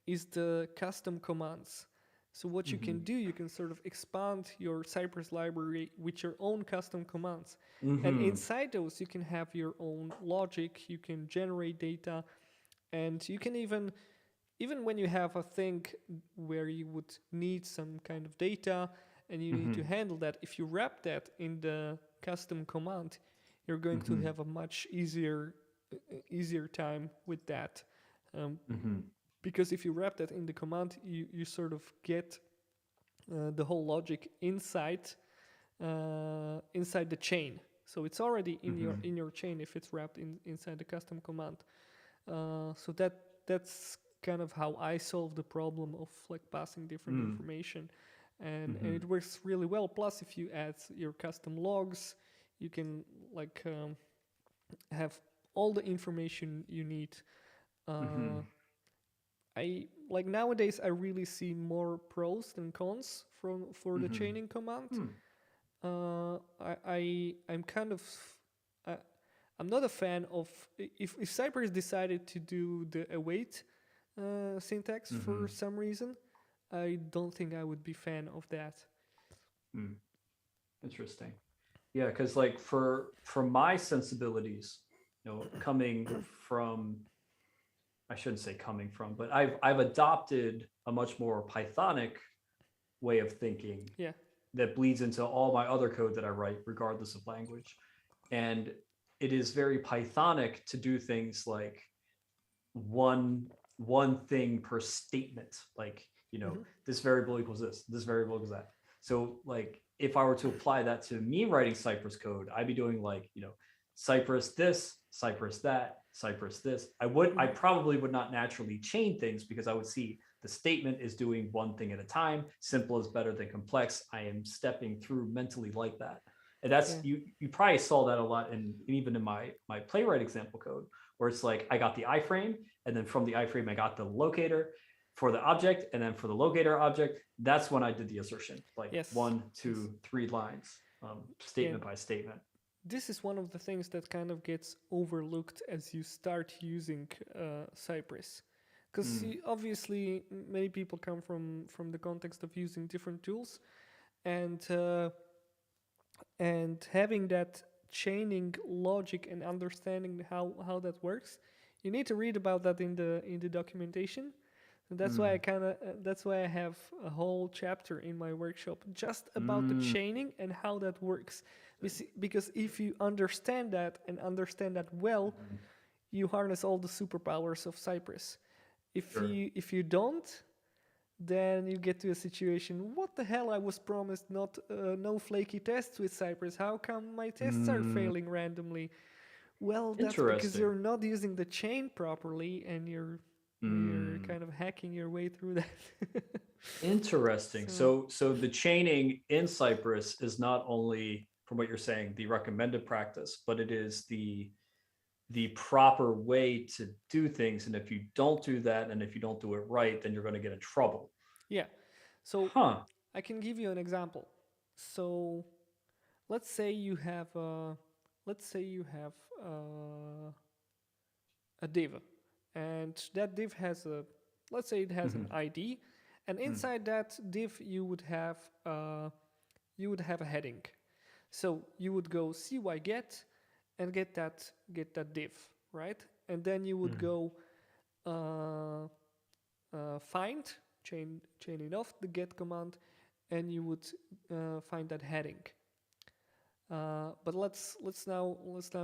is the custom commands. So what you can do, you can sort of expand your Cypress library with your own custom commands. And inside those, you can have your own logic, you can generate data, and you can even when you have a thing where you would need some kind of data and you need to handle that, if you wrap that in the custom command, you're going to have a much easier time with that. Because if you wrap that in the command, you sort of get the whole logic inside the chain. So it's already in your chain if it's wrapped inside the custom command. So that's kind of how I solve the problem of like passing different information, and it works really well. Plus, if you add your custom logs, you can like have all the information you need. I like nowadays I really see more pros than cons for the chaining command. I'm kind of uh, I'm not a fan of if Cypress decided to do the await syntax for some reason. I don't think I would be fan of that. Interesting. Yeah, because like for my sensibilities, coming from, I shouldn't say coming from, but I've adopted a much more Pythonic way of thinking Yeah. that bleeds into all my other code that I write, regardless of language. And it is very Pythonic to do things like one thing per statement, like this variable equals this variable equals that. So like if I were to apply that to me writing Cypress code, I'd be doing like Cypress this, Cypress that, Cypress this. I probably would not naturally chain things because I would see the statement is doing one thing at a time. Simple is better than complex. I am stepping through mentally like that. And that's you probably saw that a lot even in my Playwright example code, where it's like I got the iframe, and then from the iframe I got the locator for the object, and then for the locator object, that's when I did the assertion, like 1, 2, 3 lines, statement by statement. This is one of the things that kind of gets overlooked as you start using Cypress. Because obviously many people come from the context of using different tools, and having that chaining logic and understanding how that works, you need to read about that in the documentation. And that's why that's why I have a whole chapter in my workshop just about the chaining and how that works. Because if you understand that and understand that well, you harness all the superpowers of Cypress. If you don't, then you get to a situation, what the hell, I was promised no flaky tests with Cypress. How come my tests are failing randomly? Well, that's because you're not using the chain properly, and you're kind of hacking your way through that. Interesting. So the chaining in Cypress is not only, from what you're saying, the recommended practice, but it is the proper way to do things. And if you don't do that, and if you don't do it right, then you're going to get in trouble. Yeah. So I can give you an example. So let's say you have a div, and that div has let's say it has an ID, and inside that div you would have a heading. So you would go cyget and get that div, right? And then you would go find, chain it off the get command, and you would find that heading. But let's now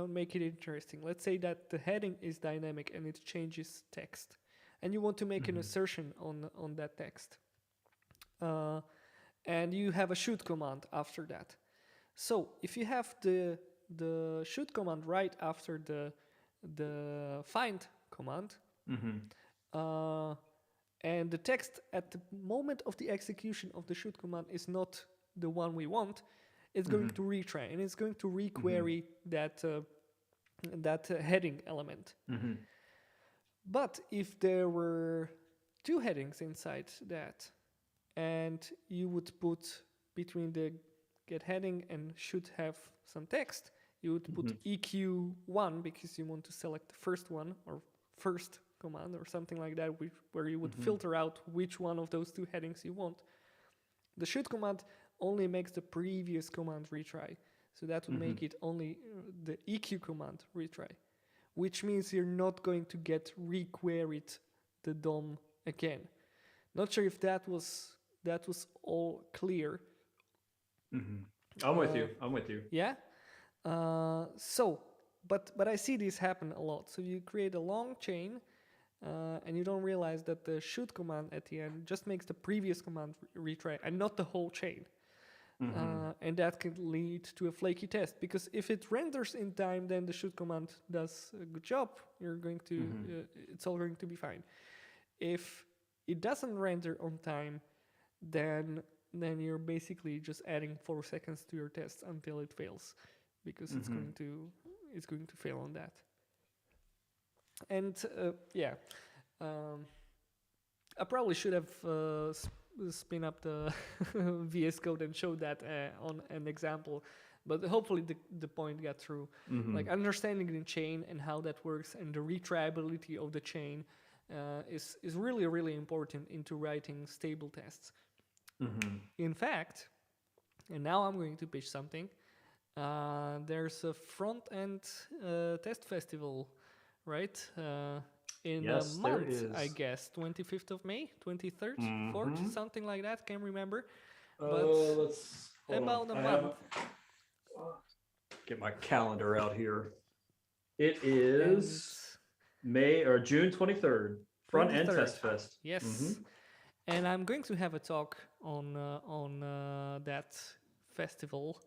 make it interesting. Let's say that the heading is dynamic and it changes text, and you want to make an assertion on that text, and you have a shoot command after that. So if you have the shoot command right after the find command, and the text at the moment of the execution of the shoot command is not the one we want, it's going to retry, and it's going to requery that heading element. But if there were two headings inside that, and you would put between the get heading and should have some text, you would put EQ1 because you want to select the first one or first command or something like that, where you would filter out which one of those two headings you want. The shoot command only makes the previous command retry, so that would make it only the EQ command retry, which means you're not going to get requeried the DOM again. Not sure if that was all clear. I'm with you. Yeah. But I see this happen a lot. So you create a long chain, and you don't realize that the shoot command at the end just makes the previous command retry and not the whole chain. And that can lead to a flaky test, because if it renders in time, then the shoot command does a good job. You're going to it's all going to be fine. If it doesn't render on time, then you're basically just adding 4 seconds to your test until it fails, because it's going to fail on that. And I probably should have spin up the VS Code and show that on an example. But hopefully the point got through. Like understanding the chain and how that works and the retriability of the chain is really, really important into writing stable tests. In fact, and now I'm going to pitch something. There's a front-end test festival, right? In a month, I guess, 25th of May, 23rd, 4th, something like that. Can't remember. But about a month. Get my calendar out here. It is May or June 23rd. Front End Test Fest. Yes. And I'm going to have a talk on that festival.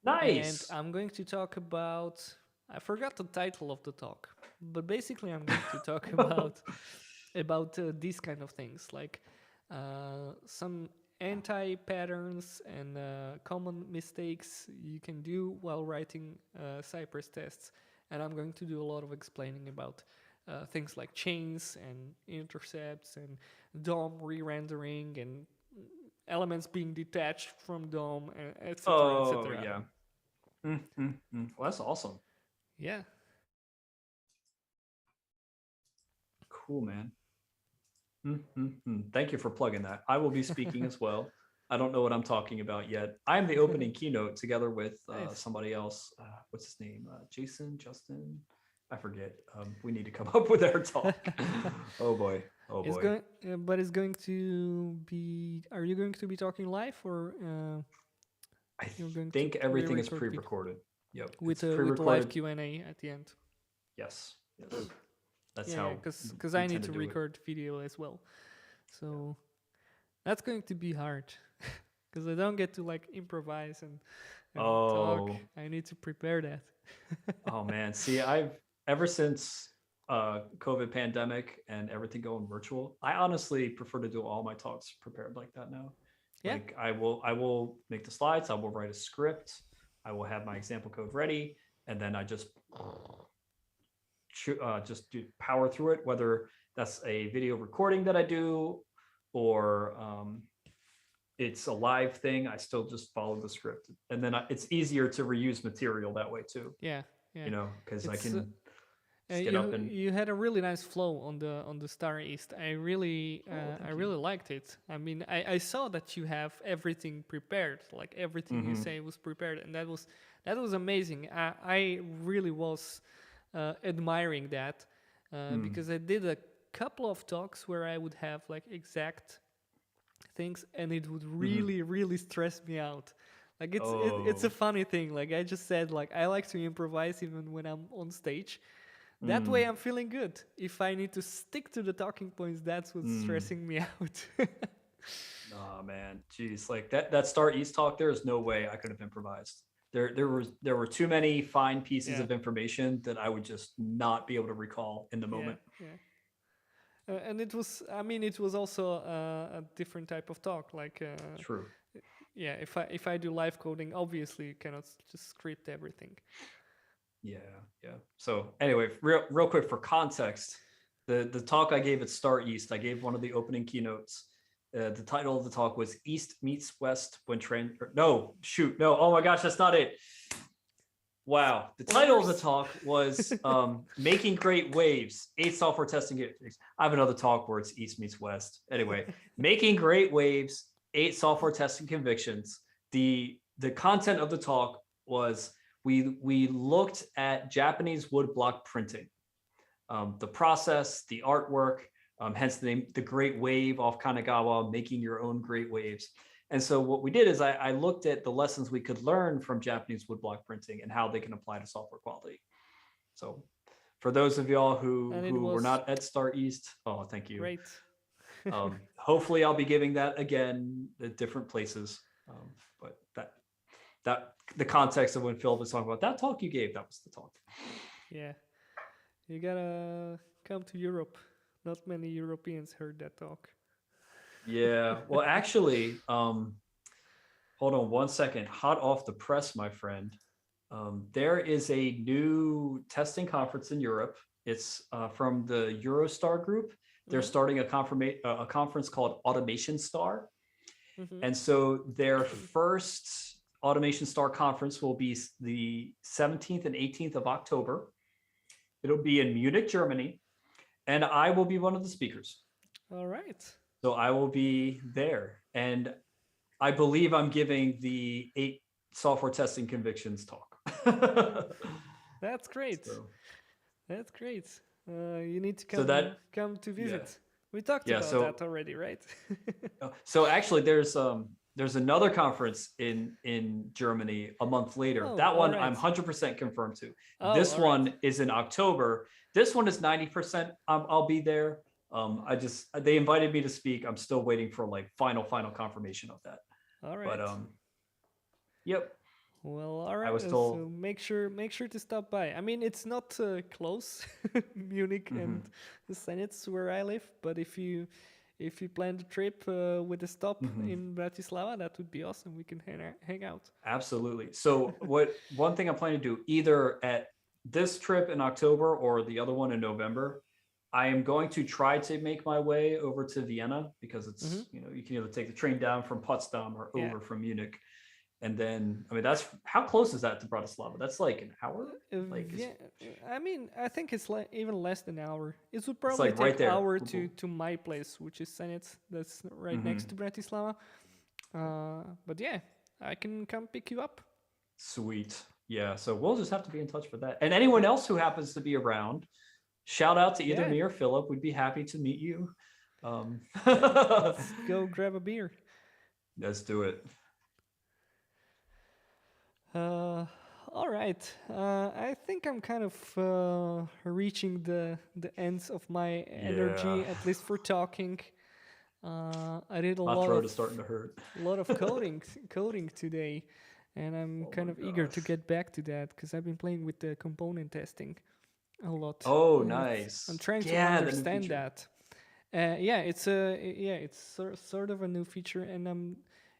Nice. And I'm going to talk about, I forgot the title of the talk, but basically I'm going to talk about these kind of things, like some anti-patterns and common mistakes you can do while writing Cypress tests. And I'm going to do a lot of explaining about things like chains and intercepts and DOM re-rendering and elements being detached from DOM, etc. Oh, etc. yeah. Well, that's awesome. Yeah. Cool, man. Thank you for plugging that. I will be speaking as well. I don't know what I'm talking about yet. I'm the opening keynote together with somebody else. What's his name? Jason, Justin? I forget. We need to come up with our talk. Oh boy. Oh boy. But it's going to be. Are you going to be talking live or? I think everything is pre-recorded. Yep. With a live Q&A at the end. Yes. That's how. Because I need to record video as well, so that's going to be hard. Because I don't get to like improvise and talk. I need to prepare that. Oh man, see, ever since COVID pandemic and everything going virtual, I honestly prefer to do all my talks prepared like that now. Yeah. Like I will make the slides, I will write a script, I will have my example code ready, and then I just do power through it, whether that's a video recording that I do or it's a live thing. I still just follow the script, and then it's easier to reuse material that way too. Yeah. You know, because I can get up and you had a really nice flow on the Star East. I really liked it. I mean, I saw that you have everything prepared, like everything you say was prepared, and that was amazing. I really was admiring that because I did a couple of talks where I would have like exact things, and it would really stress me out. Like it's a funny thing. Like I just said, like I like to improvise even when I'm on stage. That way I'm feeling good. If I need to stick to the talking points, that's what's stressing me out. Oh man, geez, like that Star East talk, there is no way I could have improvised. There were too many fine pieces of information that I would just not be able to recall in the moment. Yeah. And it was also a different type of talk. Like true. Yeah, if I do live coding, obviously you cannot just script everything. Yeah. So anyway, real quick for context, the talk I gave at Star East, I gave one of the opening keynotes. The title of the talk was East Meets West when oh my gosh, that's not it. Wow. The title of the talk was Making Great Waves, 8 software testing gigs. I have another talk where it's East meets West. Anyway, Making Great Waves, 8 software testing convictions. The content of the talk was we looked at Japanese woodblock printing, the process, the artwork, hence the name, the Great Wave off Kanagawa, making your own great waves. And so what we did is I looked at the lessons we could learn from Japanese woodblock printing and how they can apply to software quality. So for those of y'all who were not at Star East, oh, thank you. Great. Hopefully I'll be giving that again at different places. But that the context of when Phil was talking about that talk you gave, that was the talk. Yeah. You gotta come to Europe. Not many Europeans heard that talk. Yeah. Well, actually, hold on one second. Hot off the press, my friend. There is a new testing conference in Europe. It's from the Eurostar group. They're starting a conference called Automation Star. Mhm. And so their first Automation Star conference will be the 17th and 18th of October. It'll be in Munich, Germany, and I will be one of the speakers. All right. So I will be there. And I believe I'm giving the 8 software testing convictions talk. That's great. So, That's great. You need to so that, come to yeah. visit. We talked Yeah, about so that already, right? so actually there's another conference in Germany a month later. Oh, That one all I'm right. 100% confirmed to. Oh, This all right. one is in October. This one is 90%. I'll be there. They invited me to speak. I'm still waiting for like final confirmation of that. All But right. yep, Well, all I right. was told. So make sure to stop by. I mean, it's not close, Munich and the Senate's where I live. But if you plan the trip with a stop in Bratislava, that would be awesome. We can hang out. Absolutely. So one thing I'm planning to do either at this trip in October or the other one in November, I am going to try to make my way over to Vienna because it's, you can either take the train down from Potsdam or Yeah. over from Munich. And then, I mean, that's how close is that to Bratislava? That's like an hour? Like, Yeah, I mean, I think it's even less than an hour. It would it's probably like right take there. hour to my place, which is Senec. That's right next to Bratislava. But yeah, I can come pick you up. Sweet. Yeah. So we'll just have to be in touch for that. And anyone else who happens to be around, shout out to either me or Philip. We'd be happy to meet you. Let's go grab a beer. Let's do it. All right. I think I'm kind of reaching the ends of my energy, at least for talking. I did My throat is starting to hurt. A lot of coding today, and I'm kind of eager to get back to that because I've been playing with the component testing a lot. Oh, nice. I'm trying to understand that. It's sort of a new feature, and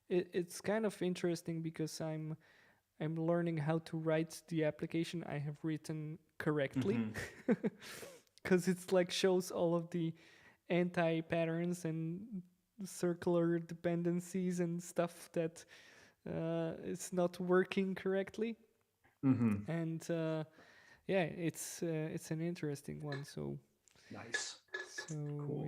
it's kind of interesting because I'm learning how to write the application I have written correctly, because it's like shows all of the anti-patterns and circular dependencies and stuff that it's not working correctly. And it's an interesting one. So nice. So cool.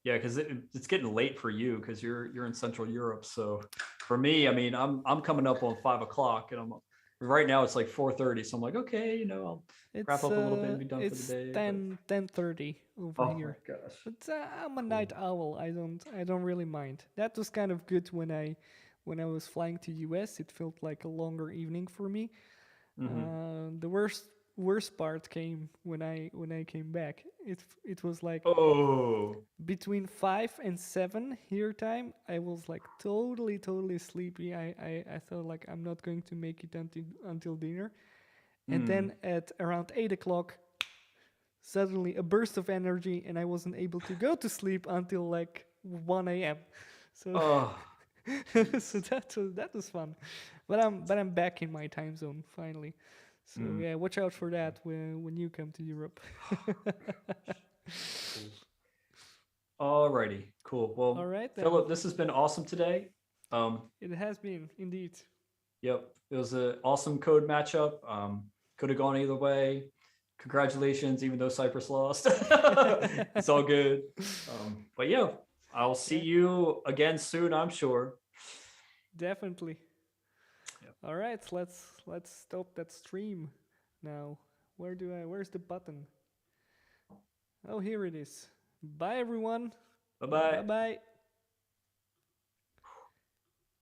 Yeah, because it's getting late for you because you're in Central Europe. So for me, I mean, I'm coming up on 5 o'clock, and I'm right now it's like 4:30. So I'm like, okay, I'll wrap up a little bit and be done for the day. It's 10:30 over here. Oh my gosh! But I'm a night owl. I don't really mind. That was kind of good when I was flying to US. It felt like a longer evening for me. The worst part came when I came back. It was like between 5 and 7 here time. I was like totally sleepy. I thought like I'm not going to make it until dinner. And then at around 8 o'clock, suddenly a burst of energy, and I wasn't able to go to sleep until like 1 a.m. So so that was fun. But I'm back in my time zone finally. So yeah, watch out for that when you come to Europe. Alrighty, cool. Well, all right, Philip, this has been awesome today. It has been indeed. Yep, it was an awesome code matchup. Could have gone either way. Congratulations, even though Cypress lost. It's all good. But yeah, I'll see you again soon, I'm sure. Definitely. Yep. All right, let's stop that stream now. Where's the button? Oh, here it is. Bye everyone. Bye-bye. Bye-bye.